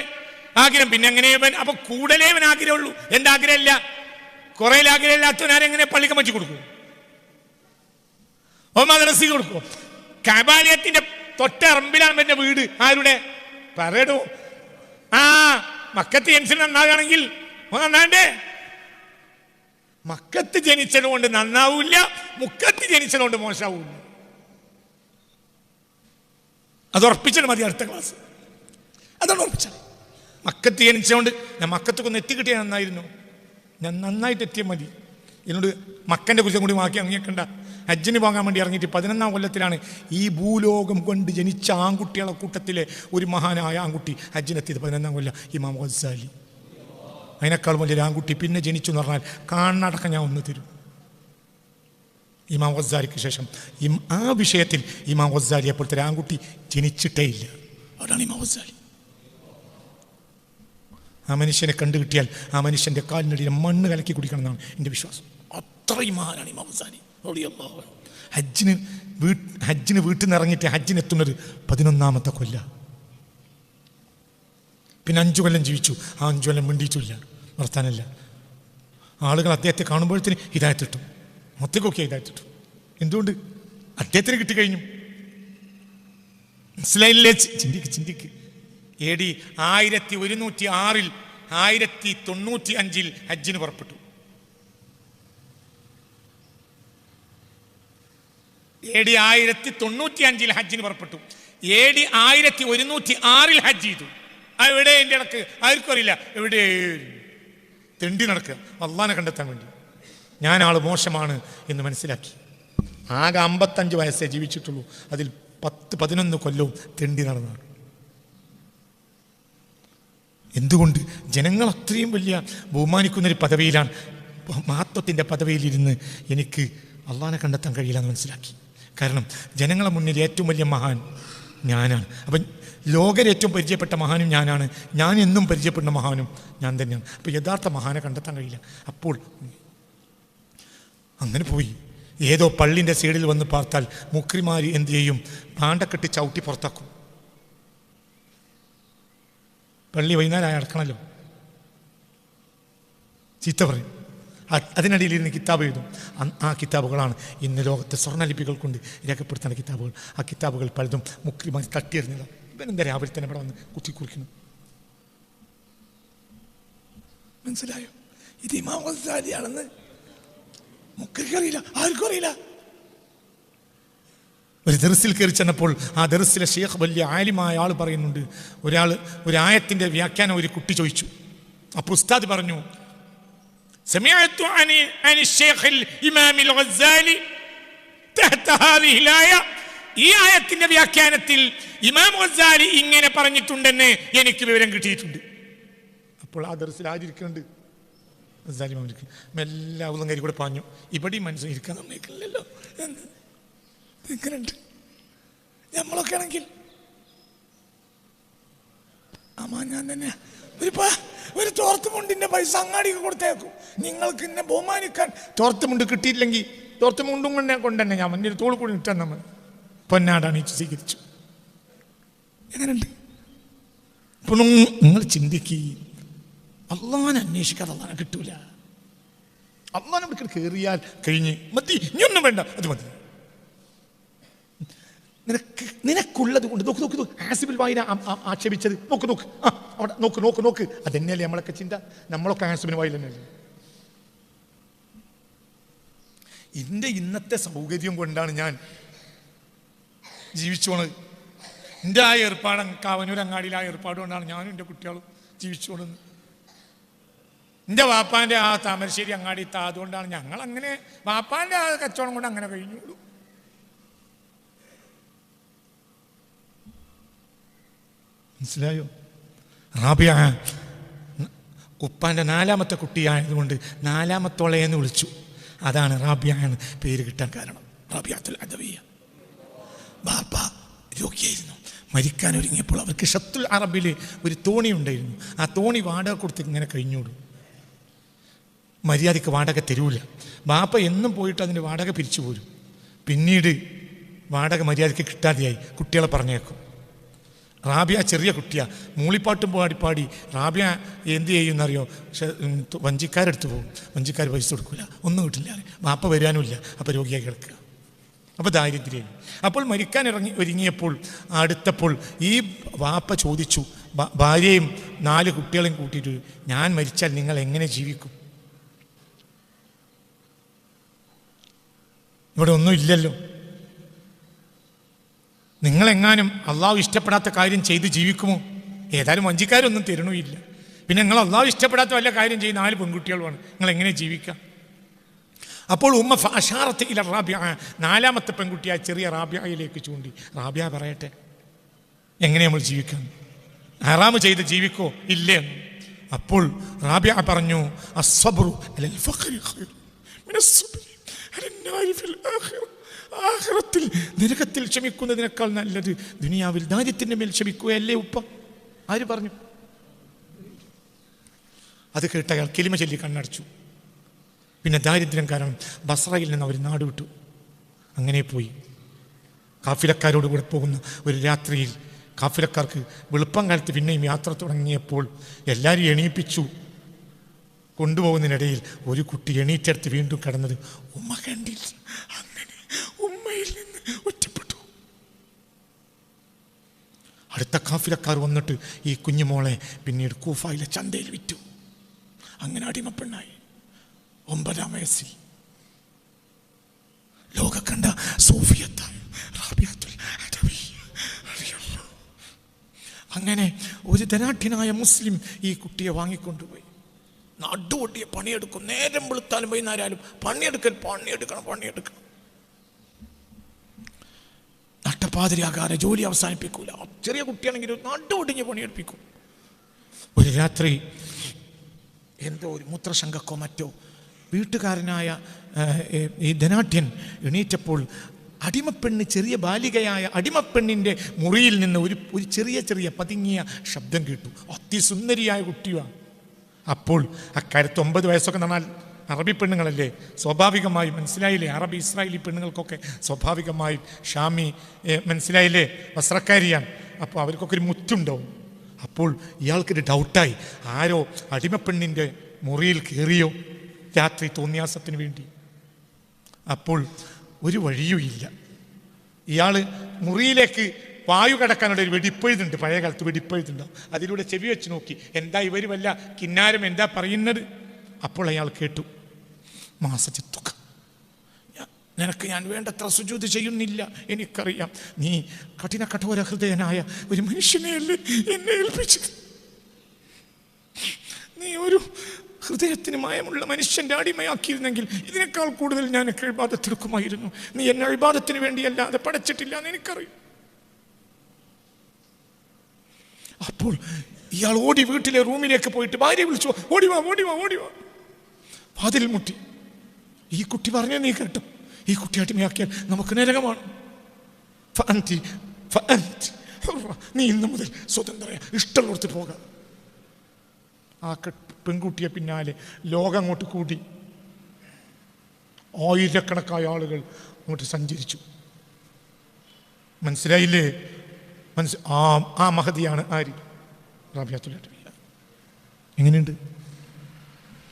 ആഗ്രഹം. പിന്നെ എങ്ങനെ ഇവൻ അപ്പൊ കൂടുതലേ ഇവൻ ആഗ്രഹമുള്ളൂ. എന്റെ ആഗ്രഹമില്ല. കുറെ ആഗ്രഹമില്ലാത്തവനാരെങ്ങനെ പള്ളിക്ക് പറ്റി കൊടുക്കും? ഓ മദ്രസയ്ക്ക് കൊടുക്കും? കബാലയത്തിന്റെ തൊട്ടറമ്പിലാണ് എന്റെ വീട്. ആരുടെ പറയടോ? മക്കത്ത് ജനിച്ചത് നന്നാകണമെങ്കിൽ നന്നാണ്ടേ. മക്കത്ത് ജനിച്ചതുകൊണ്ട് നന്നാവൂല്ല, മുക്കത്ത് ജനിച്ചതുകൊണ്ട് മോശമാവൂല്ല. അത് ഉറപ്പിച്ചാൽ മതി. അടുത്ത ക്ലാസ് അതാണ് ഉറപ്പിച്ചാൽ. മക്കത്ത് ജനിച്ചതുകൊണ്ട് ഞാൻ മക്കത്തൊക്കെ എത്തിക്കിട്ടിയ നന്നായിരുന്നു, ഞാൻ നന്നായിട്ട് എത്തിയാൽ മതി. എന്നോട് മക്കൻ്റെ കുറിച്ചും കൂടി മാക്കി അങ്ങേക്കണ്ട. ഹജ്ജിന് പോകാൻ വേണ്ടി ഇറങ്ങിയിട്ട് 11-ാം കൊല്ലത്തിലാണ് ഈ ഭൂലോകം കൊണ്ട് ജനിച്ച ആൺകുട്ടികളെ കൂട്ടത്തിലെ ഒരു മഹാനായ ആൺകുട്ടി ഹജ്ജിനെത്തിയത്. 11-ാം കൊല്ലം ഇമാം ഗസാലി. അതിനേക്കാൾ വലിയൊരു ആൺകുട്ടി പിന്നെ ജനിച്ചു എന്ന് പറഞ്ഞാൽ കാണടക്കം ഞാൻ ഒന്ന് തരും. ഇമാം ഗസാലിക്ക് ശേഷം ആ വിഷയത്തിൽ ഇമാം ഗസാലിയെ പോലത്തെ ഒരു ആൺകുട്ടി ജനിച്ചിട്ടേ ഇല്ല. അതാണ് ഇമാം ഗസാലി. ആ മനുഷ്യനെ കണ്ടു കിട്ടിയാൽ ആ മനുഷ്യൻ്റെ കാലിനടിയിൽ മണ്ണ് കലക്കി കുടിക്കണം എന്നാണ് എൻ്റെ വിശ്വാസം. അത്രയും മഹാനാണ് ഇമാം ഗസാലി. ഹജ്ജിന് വീട്ടിൽ നിന്ന് ഇറങ്ങിയിട്ട് ഹജ്ജിനെത്തുന്നത് 11-ാമത്തെ കൊല്ല. പിന്നെ 5 കൊല്ലം ജീവിച്ചു. ആ 5 കൊല്ലം മിണ്ടിയിട്ടില്ല, നിർത്താനല്ല. ആളുകൾ അദ്ദേഹത്തെ കാണുമ്പോഴത്തേന് ഹിദായത്തിട്ടു, മൊത്തക്കൊക്കെ ഹിദായത്തിട്ടു. എന്തുകൊണ്ട്? അദ്ദേഹത്തിന് കിട്ടിക്കഴിഞ്ഞു. മനസ്സിലായില്ലേ? ചിന്തിക്ക്. AD 1106 1095 ഹജ്ജിന് പുറപ്പെട്ടു. AD 1095 ഹജ്ജിന് പുറപ്പെട്ടു. AD 1106 ഹജ്ജ് ചെയ്തു. എവിടെ? എൻ്റെ ഇടക്ക് ആർക്കും അറിയില്ല. എവിടെ? തെണ്ടി നടക്കുക അള്ളാനെ കണ്ടെത്താൻ വേണ്ടി. ഞാൻ ആള് മോശമാണ് എന്ന് മനസ്സിലാക്കി. ആകെ 55 വയസ്സേ ജീവിച്ചിട്ടുള്ളൂ. അതിൽ 10-11 കൊല്ലവും തെണ്ടി നടന്നതാണ്. എന്തുകൊണ്ട്? ജനങ്ങൾ അത്രയും വലിയ ബഹുമാനിക്കുന്നൊരു പദവിയിലാണ്, മഹത്വത്തിൻ്റെ പദവിയിലിരുന്ന് എനിക്ക് അള്ളാനെ കണ്ടെത്താൻ കഴിയില്ല എന്ന് മനസ്സിലാക്കി. കാരണം ജനങ്ങളെ മുന്നിൽ ഏറ്റവും വലിയ മഹാൻ ഞാനാണ്. അപ്പം ലോകരെ ഏറ്റവും പരിചയപ്പെട്ട മഹാനും ഞാനാണ്. ഞാൻ എന്നും പരിചയപ്പെടുന്ന മഹാനും ഞാൻ തന്നെയാണ്. അപ്പോൾ യഥാർത്ഥ മഹാനെ കണ്ടെത്താൻ കഴിയില്ല. അപ്പോൾ അങ്ങനെ പോയി ഏതോ പള്ളിൻ്റെ സൈഡിൽ വന്ന് പാർത്താൽ മുക്രിമാർ എന്ത് ചെയ്യും? പാണ്ടക്കെട്ട് ചവിട്ടി പുറത്താക്കും. പള്ളി വൈകുന്നേരം അടക്കണമല്ലോ, ചീത്ത പറയും. അതിനിടയിൽ ഇരുന്ന് കിതാബ് എഴുതും. ആ കിതാബുകളാണ് ഇന്ന് ലോകത്തെ സ്വർണ്ണലിപികൾ കൊണ്ട് രേഖപ്പെടുത്തുന്ന കിതാബുകൾ. ആ കിതാബുകൾ പലതും മുക്രിമാർ തട്ടിയെറിഞ്ഞത്. ഇവനെന്താ രാവിലെ തന്നെ ഇവിടെ വന്ന് കുത്തിക്കുറിക്കുന്നു? മനസ്സിലായോ? ഇത് ഇമാം ഗസാലിയാണെന്ന് മുക്രിക്കറിയില്ല, ആർക്കും അറിയില്ല. ഒരു ദർസിൽ കയറി ചെന്നപ്പോൾ ആ ദർസിലെ ഷേഖ് വലിയ ആലിമായ ആൾ പറയുന്നുണ്ട്, ഒരു ആയത്തിൻ്റെ വ്യാഖ്യാനം ഒരു കുട്ടി ചോദിച്ചു. അപ്പോൾ ഉസ്താദ് പറഞ്ഞു, സമിഅതു അനി ഷേഖിൽ ഇമാമിൽ ഗസ്സാലി തഹ്ത ഹാദിഹിൽ ആയ, ഈ ആയത്തിന്റെ വ്യാഖ്യാനത്തിൽ ഇമാം ഗസ്സാലി ഇങ്ങനെ പറഞ്ഞിട്ടുണ്ടെന്ന് എനിക്ക് വിവരം കിട്ടിയിട്ടുണ്ട്. അപ്പോൾ ആ ദർസിൽ ആചരിക്കുന്നുണ്ട് ഗസ്സാലി മാമിക്ക് മെല്ലെ ഔലങ്കരി കൂടെ പറഞ്ഞു, ഇവിടെയും മനസ്സിൽ ഇരിക്കാൻ സമ്മതിക്കില്ലല്ലോ. ഇങ്ങനെയുണ്ട് നമ്മളൊക്കെ ആണെങ്കിൽ ഞാൻ തന്നെ ഒരു തോർത്തുമുണ്ടിന്റെ പൈസ അങ്ങാടിക്ക് കൊടുത്തേക്കും. നിങ്ങൾക്ക് എന്നെ ബഹുമാനിക്കാൻ തോർത്തുമുണ്ട് കിട്ടിയില്ലെങ്കിൽ തോർത്തുമുണ്ടും കൊണ്ട് തന്നെ ഞാൻ എൻ്റെ തോൾ കൂടി ഇട്ടാൽ നമ്മൾ പൊന്നാടാണ് സ്വീകരിച്ചു. എങ്ങനെയുണ്ട്? ഇപ്പോഴും നിങ്ങൾ ചിന്തിക്കുക, അള്ളാനെ അന്വേഷിക്കാതെ അള്ളാനെ കിട്ടൂല. അള്ളാനെ ഇവിടെ കയറിയാൽ കഴിഞ്ഞ് മതി, ഇനിയൊന്നും വേണ്ട, അത് മതി. നിനക്കുള്ളത് കൊണ്ട് നോക്ക് ആസിബിൽ വായന ആക്ഷേപിച്ചത് നോക്ക് അതെന്നെയല്ലേ നമ്മളൊക്കെ ചിന്ത. നമ്മളൊക്കെ ആസിബിന് വായിൽ തന്നെയല്ലേ. എൻ്റെ ഇന്നത്തെ സൗകര്യം കൊണ്ടാണ് ഞാൻ ജീവിച്ചു പോണത്. എൻ്റെ ആ ഏർപ്പാട് കാവനൂർ അങ്ങാടിയിൽ ആ ഏർപ്പാട് കൊണ്ടാണ് ഞാനും എൻ്റെ കുട്ടികളും ജീവിച്ചു പോണത്. എൻ്റെ വാപ്പാൻ്റെ ആ താമരശ്ശേരി അങ്ങാടി അതുകൊണ്ടാണ് ഞങ്ങളങ്ങനെ വാപ്പാൻ്റെ ആ കച്ചവടം കൊണ്ട് അങ്ങനെ കഴിഞ്ഞുള്ളൂ. മനസ്സിലായോ? റാബിയ ഉപ്പാൻ്റെ 4ാമത്തെ കുട്ടിയായതുകൊണ്ട് 4ാമത്തോളയെന്ന് വിളിച്ചു. അതാണ് റാബിയ എന്ന് പേര് കിട്ടാൻ കാരണം. റാബിയത്തുൽ അദവിയ. ബാപ്പ രോഗിയായിരുന്നു. മരിക്കാൻ ഒരുങ്ങിയപ്പോൾ അവർക്ക് ഷത്തുൽ അറബിൽ ഒരു തോണി ഉണ്ടായിരുന്നു. ആ തോണി വാടക കൊടുത്ത് ഇങ്ങനെ കഴിഞ്ഞോളൂ. മര്യാദയ്ക്ക് വാടക തരൂല. ബാപ്പ എന്നും പോയിട്ട് അതിൻ്റെ വാടക പിരിച്ചു പോരും. പിന്നീട് വാടക മര്യാദയ്ക്ക് കിട്ടാതെയായി. കുട്ടികളെ പറഞ്ഞേക്കും. റാബിയ ചെറിയ കുട്ടിയാണ്. മൂളിപ്പാട്ടും പാടി റാബിയ എന്ത് ചെയ്യുമെന്നറിയോ? വഞ്ചിക്കാരെടുത്ത് പോകും. വഞ്ചിക്കാർ പൈസ കൊടുക്കില്ല, ഒന്നും കിട്ടില്ല. വാപ്പ വരാനുമില്ല. അപ്പോൾ രോഗിയായി കിടക്കുക. അപ്പോൾ ദാരിദ്ര്യം. അപ്പോൾ മരിക്കാൻ ഒരുങ്ങിയപ്പോൾ അടുത്തപ്പോൾ ഈ വാപ്പ ചോദിച്ചു, ഭാര്യയും 4 കുട്ടികളെയും കൂട്ടിയിട്ട്, ഞാൻ മരിച്ചാൽ നിങ്ങൾ എങ്ങനെ ജീവിക്കും? ഇവിടെ ഒന്നും ഇല്ലല്ലോ. നിങ്ങളെങ്ങാനും അള്ളാഹു ഇഷ്ടപ്പെടാത്ത കാര്യം ചെയ്ത് ജീവിക്കുമോ? ഏതായാലും വഞ്ചിക്കാരൊന്നും തരണമില്ല. പിന്നെ നിങ്ങൾ അള്ളാഹു ഇഷ്ടപ്പെടാത്ത വല്ല കാര്യം ചെയ്യുന്ന 4 പെൺകുട്ടികളുമാണ്, നിങ്ങൾ എങ്ങനെ ജീവിക്കാം? അപ്പോൾ ഉമ്മ ഫഅശാറത്ത് ഇല റാബിയ, 4ാമത്തെ പെൺകുട്ടിയായ ചെറിയ റാബിയയിലേക്ക് ചൂണ്ടി, റാബിയ പറയട്ടെ എങ്ങനെ നമ്മൾ ജീവിക്കാം? ഹറാമ് ചെയ്ത് ജീവിക്കോ ഇല്ലേ? അപ്പോൾ റാബിയ പറഞ്ഞു, അസ്സബ്റു അലൽ ഫഖ്രി ഖൈറു മിനസ് സബ്രി അലന്നാരി ഫിൽ ആഖിറ. ആഖിറത്തിൽ നരകത്തിൽ ക്ഷമിക്കുന്നതിനേക്കാൾ നല്ലത് ദുനിയാവിൽ ദാരിദ്ര്യത്തിൻ്റെ മേൽ ക്ഷമിക്കുകയല്ലേ ഉപ്പ? ആര് പറഞ്ഞു? അത് കേട്ട അയാൾ കിലിമ ചൊല്ലി കണ്ണടച്ചു. പിന്നെ ദാരിദ്ര്യം കാരണം ബസ്രയിൽ നിന്ന് അവർ നാട് വിട്ടു. അങ്ങനെ പോയി. കാഫിലക്കാരോട് കൂടെ പോകുന്ന ഒരു രാത്രിയിൽ കാഫിലക്കാർക്ക് വെളുപ്പം കാലത്ത് പിന്നെയും യാത്ര തുടങ്ങിയപ്പോൾ എല്ലാവരും എണീപ്പിച്ചു. കൊണ്ടുപോകുന്നതിനിടയിൽ ഒരു കുട്ടി എണീറ്റെടുത്ത് വീണ്ടും കടന്നത് ഉമ്മ കണ്ടില്ല. അങ്ങനെ ഉമ്മയിൽ നിന്ന് ഒറ്റപ്പെട്ടു. അടുത്ത കാഫിലക്കാർ വന്നിട്ട് ഈ കുഞ്ഞുമോളെ പിന്നീട് കൂഫയിലെ ചന്തയിൽ വിറ്റു. അങ്ങനെ അടിമപ്പെണ്ണായി. 9ാം വയസ്സിൽ ലോക കണ്ട സൂഫിയത്തായ റാബിയത്തുൽ അദവിയ്യ. അങ്ങനെ ഒരു ധനാഢ്യനായ മുസ്ലിം ഈ കുട്ടിയെ വാങ്ങിക്കൊണ്ടുപോയി. നടുവൊട്ടിയെ പണിയെടുക്കും. നേരം വെളുത്താലും വൈകുന്നേരം പണിയെടുക്കണം. നട്ടപ്പാതിരിയാകാതെ ജോലി അവസാനിപ്പിക്കൂല. ചെറിയ കുട്ടിയാണെങ്കിൽ നടുവൊടിഞ്ഞ് പണിയെടുപ്പിക്കും. ഒരു രാത്രി എന്തോ ഒരു മൂത്രശങ്കക്കോ മറ്റോ വീട്ടുകാരനായ ഈ ധനാഢ്യൻ എണീറ്റപ്പോൾ അടിമപ്പെണ്ണ്, ചെറിയ ബാലികയായ അടിമപ്പെണ്ണിൻ്റെ മുറിയിൽ നിന്ന് ഒരു ചെറിയ പതുങ്ങിയ ശബ്ദം കേട്ടു. അതിസുന്ദരിയായ കുട്ടിയാണ്. അപ്പോൾ അക്കാര്യത്ത് 9 വയസ്സൊക്കെ പറഞ്ഞാൽ അറബി പെണ്ണുങ്ങളല്ലേ, സ്വാഭാവികമായും മനസ്സിലായില്ലേ? അറബി ഇസ്രായേലി പെണ്ണുങ്ങൾക്കൊക്കെ സ്വാഭാവികമായും ഷാമി മനസ്സിലായില്ലേ, വസ്ത്രക്കാരിയാണ്. അപ്പോൾ അവർക്കൊക്കെ ഒരു മുറ്റുണ്ടാവും. അപ്പോൾ ഇയാൾക്കൊരു ഡൗട്ടായി, ആരോ അടിമപ്പെണ്ണിൻ്റെ മുറിയിൽ കയറിയോ രാത്രി തോന്നിയാസത്തിന് വേണ്ടി. അപ്പോൾ ഒരു വഴിയുമില്ല. ഇയാൾ മുറിയിലേക്ക് വായു കടക്കാനുള്ള ഒരു വെടിപ്പഴുതുണ്ട്. പഴയ കാലത്ത് വെടിപ്പഴുതുണ്ടാവും. അതിലൂടെ ചെവി വെച്ച് നോക്കി, എന്താ ഇവർ വല്ല കിന്നാരം എന്താ പറയുന്നത്? അപ്പോൾ അയാൾ കേട്ടു, മാസജിത്തുക, നിനക്ക് ഞാൻ വേണ്ടത്ര സുജൂദ് ചെയ്യുന്നില്ല, എനിക്കറിയാം. നീ കഠിന കഠോര ഹൃദയനായ ഒരു മനുഷ്യനെയല്ലേ എന്നെ ഏൽപ്പിച്ചത്. നീ ഒരു ഹൃദയത്തിന് മയമുള്ള മനുഷ്യന്റെ അടിമയാക്കിയിരുന്നെങ്കിൽ ഇതിനേക്കാൾ കൂടുതൽ ഞാൻ ഇബാദത്തെടുക്കുമായിരുന്നു. നീ എന്നെ ഇബാദത്തിന് വേണ്ടിയല്ലാതെ പടച്ചിട്ടില്ല എന്ന് എനിക്കറിയാം. അപ്പോൾ ഇയാൾ ഓടി വീട്ടിലെ റൂമിലേക്ക് പോയിട്ട് ഭാര്യ വിളിച്ചു, ഓടിവാ ഓടിവാ ഓടിവാ. വാതിൽ മുട്ടി. ഈ കുട്ടി പറഞ്ഞ നീ കേട്ടോ, ഈ കുട്ടി അടിമയാക്കിയാൽ നമുക്ക് നരകമാണ്. നീ ഇന്ന് മുതൽ സ്വതന്ത്ര, ഇഷ്ടമുള്ളടത്ത് പോകാം. ആ പെൺകുട്ടിയെ പിന്നാലെ ലോകം അങ്ങോട്ട് കൂടി. ആയിരക്കണക്കായ ആളുകൾ അങ്ങോട്ട് സഞ്ചരിച്ചു. മനസ്സിലായില്ലേ? ആ മഹദിയാണ് ആര്? റാബിയത്തുൽ അദവിയ്യ. എങ്ങനെയുണ്ട്?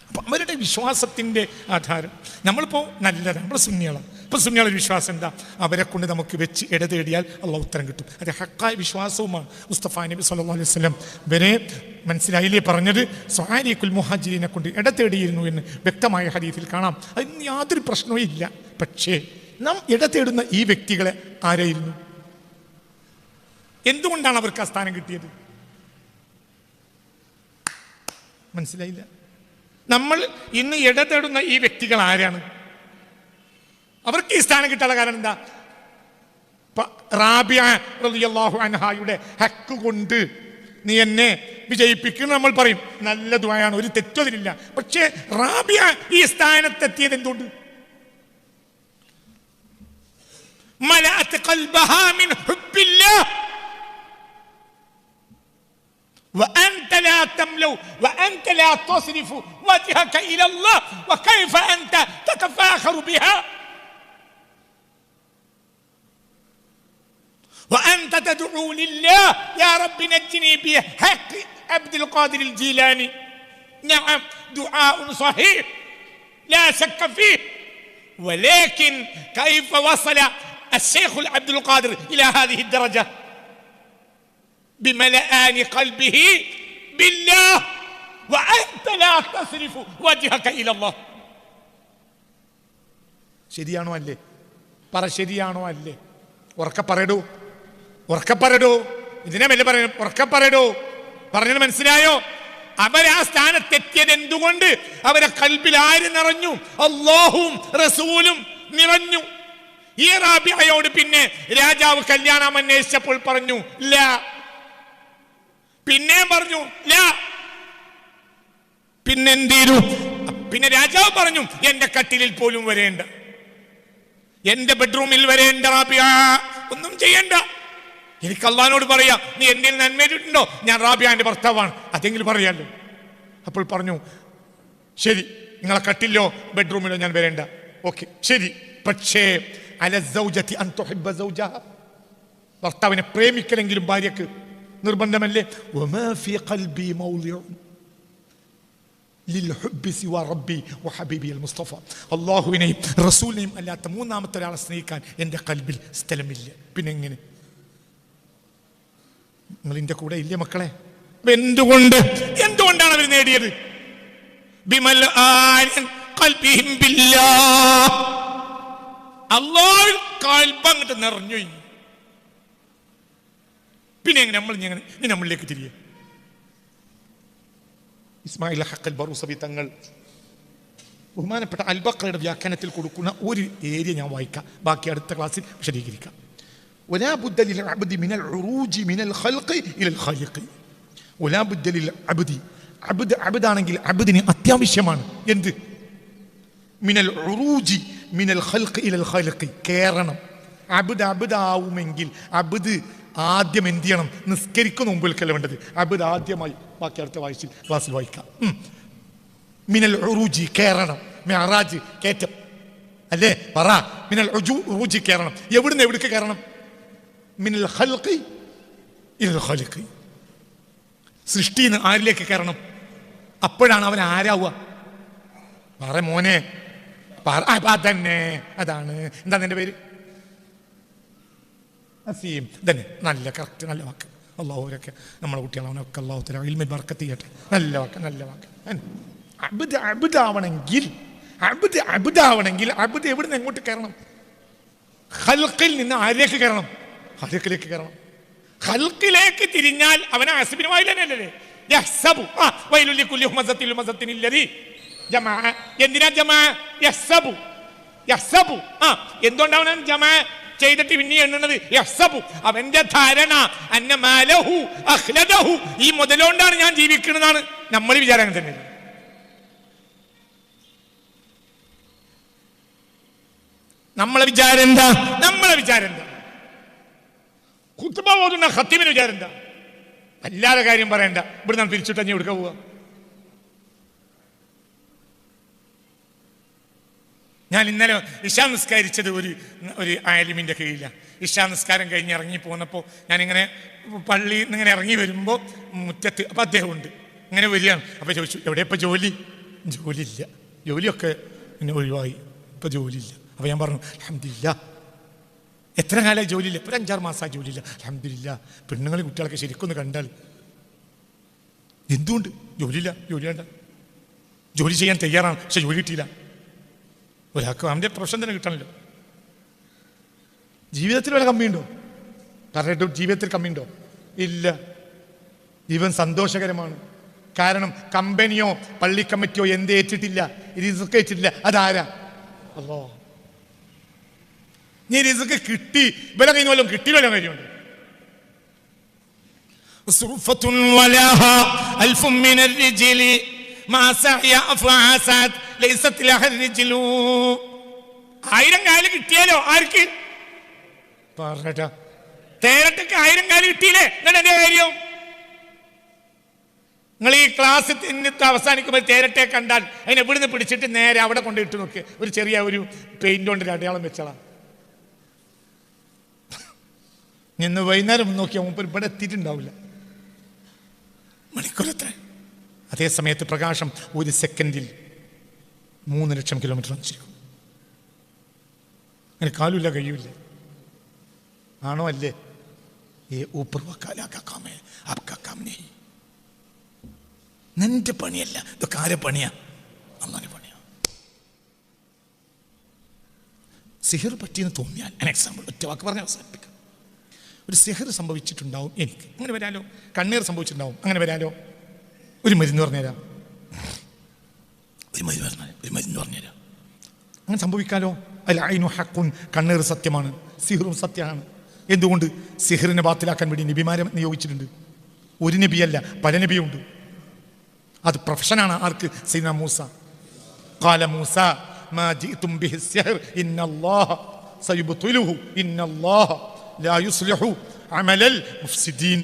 അപ്പം അവരുടെ വിശ്വാസത്തിൻ്റെ ആധാരം. നമ്മളിപ്പോൾ നല്ലതാണ്, നമ്മൾ സുന്നികളാണ്. ഇപ്പം സുന്നികളുടെ വിശ്വാസം എന്താ? അവരെ കൊണ്ട് നമുക്ക് വെച്ച് ഇടതേടിയാൽ അള്ളാഹു ഉത്തരം കിട്ടും. അത് ഹക്കായ വിശ്വാസവുമാണ്. മുസ്തഫ നബി സല്ലല്ലാഹു അലൈഹി വസല്ലം വരെ മനസ്സിലായില്ലേ പറഞ്ഞത്? സ്വഹാരിഖുൽ മുഹാജിരിനെ കൊണ്ട് ഇടതേടിയിരുന്നു എന്ന് വ്യക്തമായ ഹദീസിൽ കാണാം. അതിന് യാതൊരു പ്രശ്നവും ഇല്ല. പക്ഷേ നാം ഇടതേടുന്ന ഈ വ്യക്തികളെ ആരായിരുന്നു? എന്തുകൊണ്ടാണ് അവർക്ക് ആ സ്ഥാനം കിട്ടിയത്? മനസ്സിലായില്ല. നമ്മൾ ഇന്ന് ഇടതേടുന്ന ഈ വ്യക്തികൾ ആരാണ്? അവർക്ക് ഈ സ്ഥാനം കിട്ടാനുള്ള കാരണം എന്താ? റാബിയ റളിയല്ലാഹു അൻഹായുടെ ഹക്ക് കൊണ്ട് നീ എന്നെ വിജയിപ്പിക്കുന്നു നമ്മൾ പറയും. നല്ല ദുആയാണ്, ഒരു തെറ്റതിലില്ല. പക്ഷേ റാബിയ ഈ സ്ഥാനത്തെത്തിയത് എന്തുകൊണ്ട്? മലഅത് ഖൽബഹാ മിൻ ഹുബ്ബില്ലാഹ് وأنت لا تملو وأنت لا تصرف وجهك إلى الله وكيف أنت تتفاخر بها وأنت تدعو لله يا رب نجني بحق عبد القادر الجيلاني. نعم دعاء صحيح لا شك فيه، ولكن كيف وصل الشيخ عبد القادر إلى هذه الدرجة؟ بملآن قلبه بالله وأنت لا تصرف وجهك إلى الله. ശരിയാണോ അല്ലേ? പറ, ശരിയാണോ അല്ലേ? ഉറക്കപ്പറയടോ, ഉറക്കപ്പറയടോ. ഇതിനെ മെല്ലെ പറയണം, ഉറക്കപ്പറയടോ. പറഞ്ഞത് മനസ്സിലായോ? അവരാ സ്ഥാനത്തെത്തിയത് എന്തുകൊണ്ട്? അവരെ കൽബിൽ ആര് നിറഞ്ഞു? അല്ലാഹുവും റസൂലും നിറഞ്ഞു. ഈ റാബിയയോട് പിന്നെ രാജാവ് കല്യാണം അന്വേഷിച്ചപ്പോൾ പറഞ്ഞു ലാ. പിന്നെ പറഞ്ഞു ലാ. പിന്നെന്തേരു? പിന്നെ രാജാവ് പറഞ്ഞു എന്റെ കട്ടിലിൽ പോലും വരേണ്ട, എന്റെ ബെഡ്റൂമിൽ വരേണ്ട റാബിയ, ഒന്നും ചെയ്യണ്ട. എനിക്ക് അള്ളാഹിനോട് പറയാം, നീ എന്തെങ്കിലും നന്മയിട്ടുണ്ടോ? ഞാൻ റാബിയാന്റെ ഭർത്താവാണ്, അതെങ്കിലും പറയാലോ. അപ്പോൾ പറഞ്ഞു ശരി, നിങ്ങളെ കട്ടിലോ ബെഡ്റൂമിലോ ഞാൻ വരേണ്ട. ഓക്കെ ശരി. പക്ഷേ അല സൗജതി അൻ തുഹിബ്ബ സൗജഹ, ഭർത്താവിനെ പ്രേമിക്കലെങ്കിലും ഭാര്യക്ക് നിർബന്ധമല്ലേ? വമാ ഫീ ഖൽബി മൗളിഉ ലിൽഹുബ്ബി സിവാ റബ്ബി വഹബീബി അൽ മുസ്തഫ. അല്ലാഹുവിനെയും റസൂലിനെയും അല്ലാത്ത മൂന്നാമത്തെ ഒരാളെ സ്നേഹിക്കാൻ എൻ്റെ കൽബിൽ സ്ഥലമില്ല. പിന്നെ എങ്ങനെ? നിങ്ങളിൻ്റെ കൂടെ ഇല്ലേ മക്കളെ? എന്തുകൊണ്ടാണ് അവർ നേടിയത്? അല്ലാഹു കൽബങ്ങട്ട് നിറഞ്ഞു. പിന്നെ എങ്ങനെ നമ്മളിലേക്ക് തിരികെ? ഇസ്മായിൽ ഹഖ് അൽ-ബറൂസബി തങ്ങൾ ബഹുമാനപ്പെട്ട അൽ-ബഖറയുടെ വ്യാഖ്യാനത്തിൽ കൊടുക്കുന്ന ഒരു ഏരിയ ഞാൻ വായിക്കാം, ബാക്കി അടുത്ത ക്ലാസ്സിൽ വിശദീകരിക്കാം. ولا بد للعبد من العروج من الخلق الى الخالق. ولا بد للعبد അബ്ദാണെങ്കിൽ അബ്ദിന് അത്യാവശ്യമാണ് എന്ത്? മിനൽ ഉറൂജി മിനൽ ഖൽഖ് ഇലൽ ഖാലിഖ്, കേറണം. അബ്ദാവുമെങ്കിൽ അബ്ദ് ആദ്യം എന്ത് ചെയ്യണം? നിസ്കരിക്കുന്ന മുമ്പിൽക്കല്ല വേണ്ടത്. അബ്ദ് ആദ്യമായി, ബാക്കി അടുത്ത ക്ലാസ്സിൽ വായിക്കാം. മിനൽ ഉറൂജി, കേറണം. മിഅറാജ്, കയറ്റം അല്ലേ? പറ. മിനൽ ഉറൂജി, കേറണം. എവിടുന്ന് എവിടേക്ക് കയറണം? മിനൽ ഖൽഖി ഇലൽ ഖാലിഖ്, സൃഷ്ടിന്ന് ആരിലേക്ക് കയറണം? അപ്പോഴാണ് അവൻ ആരാവുക? പറ മോനെ, അതന്നെ, അതാണ്. എന്താ നിന്റെ പേര്? അസീം. തന്നെ നല്ല കറക്റ്റ്, നല്ല വാക്ക്. അള്ളാഹുരൊക്കെ നമ്മളെ കുട്ടികളവനൊക്കെ അള്ളാഹു തആല ഇൽമിൽ ബർക്കത്ത് ചെയ്യട്ടെ. നല്ല വാക്ക്, നല്ല വാക്ക്. അബ്ദാവണമെങ്കിൽ അബ്ദ് എവിടുന്ന് എങ്ങോട്ട് കയറണം? ഖൽഖിൽ നിന്ന് ആരിലേക്ക് കയറണം? ആരിലേക്ക് കയറണം. ഖൽഖിലേക്ക് തിരിഞ്ഞാൽ അവനെ ഹസ്ബിനുമായി തന്നെയല്ലേ? യഹ്സബു വൈലുൽ ലികുല്ലി ഹുമസത്തിൽ ഹുമസത്തിൻ ഇല്ലദി ജമാ. എന്തിനാ ജമാ? യഹ്സബു. എന്തുകൊണ്ടാണ് അവൻ ജമാ ചെയ്തിട്ട് പിന്നെ എണ്ണുന്നത്? യഹ്സബു, അവന്റെ ധാരണ അന്ന മാലഹു അഖ്ലദഹു, ഈ മുതലുകൊണ്ടാണ് ഞാൻ ജീവിക്കുന്നതാണ്. നമ്മൾ വിചാരം അങ്ങനെ തന്നെ. നമ്മളെ വിചാരം എന്താ? ഖുത്ബ ഓതുന്ന ഖത്തീബിന്റെ വിചാരം എന്താ? അല്ലാതെ കാര്യം പറയണ്ട. ഇവിടെ നാം പിരിച്ചിട്ട് അഞ്ഞ് എടുക്കാൻ പോവാ. ഞാൻ ഇന്നലെ ഇശാ നിസ്കരിച്ചത് ഒരു ആലിമിന്റെ കീഴിലാണ്. ഇശാ നിസ്കാരം കഴിഞ്ഞ് ഇറങ്ങി പോന്നപ്പോൾ ഞാനിങ്ങനെ പള്ളിയിൽ നിന്ന് ഇങ്ങനെ ഇറങ്ങി വരുമ്പോൾ മുറ്റത്ത് അപ്പം അദ്ദേഹം ഉണ്ട്, ഇങ്ങനെ വരികയാണ്. അപ്പോൾ ചോദിച്ചു, എവിടെ ഇപ്പം ജോലിയില്ല, ജോലിയൊക്കെ പിന്നെ ഒഴിവായി, ഇപ്പം ജോലിയില്ല. അപ്പോൾ ഞാൻ പറഞ്ഞു, അൽഹംദുലില്ലാ. എത്ര കാലമായി ജോലിയില്ല? ഇപ്പോൾ 5-6 മാസമായി ജോലിയില്ല. അൽഹംദുലില്ലാ. പെണ്ണുങ്ങൾ കുട്ടികളൊക്കെ ശരിക്കൊന്ന് കണ്ടാൽ. എന്തുകൊണ്ട്? ജോലിയില്ല. ജോലി വേണ്ട, ജോലി ചെയ്യാൻ തയ്യാറാണ്, പക്ഷെ ജോലി കിട്ടിയില്ല. ഒരാൾക്ക് അവൻ്റെ പ്രൊഫഷൻ തന്നെ കിട്ടണമല്ലോ. ജീവിതത്തിൽ വല്ല കമ്മിയുണ്ടോ? പറഞ്ഞിട്ട് ജീവിതത്തിൽ കമ്മിയുണ്ടോ? ഇല്ല. ജീവൻ സന്തോഷകരമാണ്. കാരണം കമ്പനിയോ പള്ളി കമ്മിറ്റിയോ എന്തേറ്റിട്ടില്ല, റിസ്ക് ഏറ്റിട്ടില്ല. അതാരാ? അല്ലാഹ്. നീ റിസ്ക് കിട്ടി, ഇവരെ കയ്യിൽ വല്ലതും കിട്ടിയല്ലോ കാര്യമുണ്ട്. ആയിരം കാല് കിട്ടിയാലോ ആർക്ക്? പറഞ്ഞ തേരട്ടക്ക് 1000 കാല് കിട്ടിയില്ലേ? എന്നിട്ട് എന്റെ കാര്യം? നിങ്ങൾ ഈ ക്ലാസ് അവസാനിക്കുമ്പോൾ തേരട്ടെ കണ്ടാൽ അതിനെ ഇവിടുന്ന് പിടിച്ചിട്ട് നേരെ അവിടെ കൊണ്ട് ഇട്ട് നോക്ക്. ഒരു ചെറിയ ഒരു പെയിന്റ് കൊണ്ട് അടയാളം വെച്ചോളാം. ഇന്ന് വൈകുന്നേരം നോക്കിയാൽ മുമ്പ് ഇവിടെ എത്തിയിട്ടുണ്ടാവില്ല. മണിക്കൂറത്ര. അതേ സമയത്ത് പ്രകാശം 1 സെക്കൻഡിൽ 3 ലക്ഷം കിലോമീറ്റർ സഞ്ചരിക്കും. അങ്ങനെ കാലുമില്ല, കഴിയൂല. ആണോ? അല്ലേ? നിന്റെ പണിയല്ല, ഇതൊക്കെ ആരെ പണിയാ? അള്ളാന്റെ പണിയാ. സിഹിർ പറ്റിയെന്ന് തോന്നിയാൽ എക്സാമ്പിൾ ഒറ്റ വാക്ക് പറഞ്ഞ് അവസാനിപ്പിക്കാം. ഒരു സിഹിർ സംഭവിച്ചിട്ടുണ്ടാവും എനിക്ക്, അങ്ങനെ വരാലോ. കണ്ണീർ സംഭവിച്ചിട്ടുണ്ടാവും, അങ്ങനെ വരാലോ. ഒരു മരുന്ന് പറഞ്ഞുതരാം, ഒരു മരുന്ന് പറഞ്ഞുതരാം. അങ്ങനെ സംഭവിക്കാലോ. അൽ ഐനു ഹഖുൻ, കണ്ണീർ സത്യമാണ്, സിഹിറും സത്യമാണ്. എന്തുകൊണ്ട്? സിഹിറിനെ ബാത്തിലാക്കാൻ വേണ്ടി നബിമാരെ നിയോഗിച്ചിട്ടുണ്ട്. ഒരു നബിയല്ല, പല നബിയുണ്ട്. അത് പ്രൊഫഷനാണ്. ആർക്ക്? സയ്യിദുനാ മൂസ. ഖാല മൂസ മാ ജിഅ്തും ബിഹി സിഹർ ഇന്നല്ലാഹ സയുബ്തിലുഹു ഇന്നല്ലാഹ ലാ യുസ്ലിഹു അമലൽ മുഫ്സിദീൻ.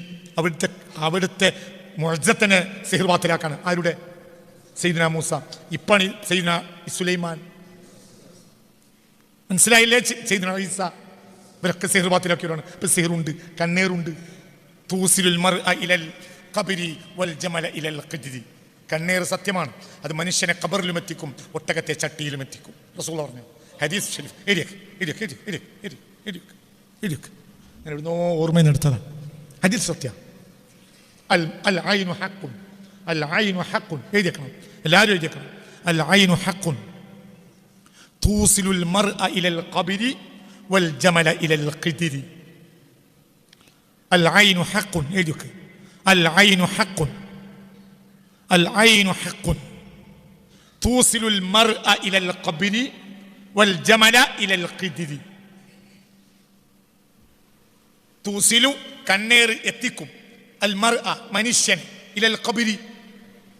അവിടുത്തെ മുഅ്ജിസത്തിനെ സിഹിർ ബാത്തിലാക്കാണ്. ആരുടെ? സയ്യിദുനാ മൂസ. ഇപ്പണി സയ്യിദുനാ സുലൈമാൻ. മനസ്സിലായില്ലേ? സയ്യിദുനാ ഈസ. ഇവരൊക്കെ സിഹിർ ബാത്തിലാക്കിയവരാണ്. ഇപ്പം സിഹിറുണ്ട്, കണ്ണീറുണ്ട്. തൂസിലുൽ മർഅ ഇലൽ ഖബ്രി വൽ ജമല ഇലൽ ഖദ്രി. കണ്ണീർ സത്യമാണ്, അത് മനുഷ്യനെ ഖബറിലും എത്തിക്കും, ഒട്ടകത്തെ ചട്ടിയിലും എത്തിക്കും. റസൂൽ പറഞ്ഞു, ഹദീസ് ഷരീഫ്. ഞാൻ എവിടുന്നോ ഓർമ്മയിൽ എടുത്തതാണ്. ഹദീസ് സത്യം. അൽ ഐനു ഹഖുൻ, അൽ ഐനു ഹഖുൻ. എഴുതിയേക്കണം, എല്ലാവരും എഴുതിയേക്കണം. അൽ ഐനു ഹഖുൻ തൂസിലുൽ മർഅ ഇലൽ ഖബ്രി വൽ ജമല ഇലൽ ഖദ്രി. അൽ ഐനു ഹഖുൻ. എഴുതിയേക്ക്. അൽ ഐനു ഹഖുൻ, അൽ ഐനു ഹഖുൻ തൂസിലുൽ മർഅ ഇലൽ ഖബ്രി വൽ ജമല ഇലൽ ഖദ്രി. തൂസിലു, കണ്ണീർ എത്തിക്കും. അൽ മർഅ, മനുഷ്യൻ. ഇലൽ ഖബ്രി,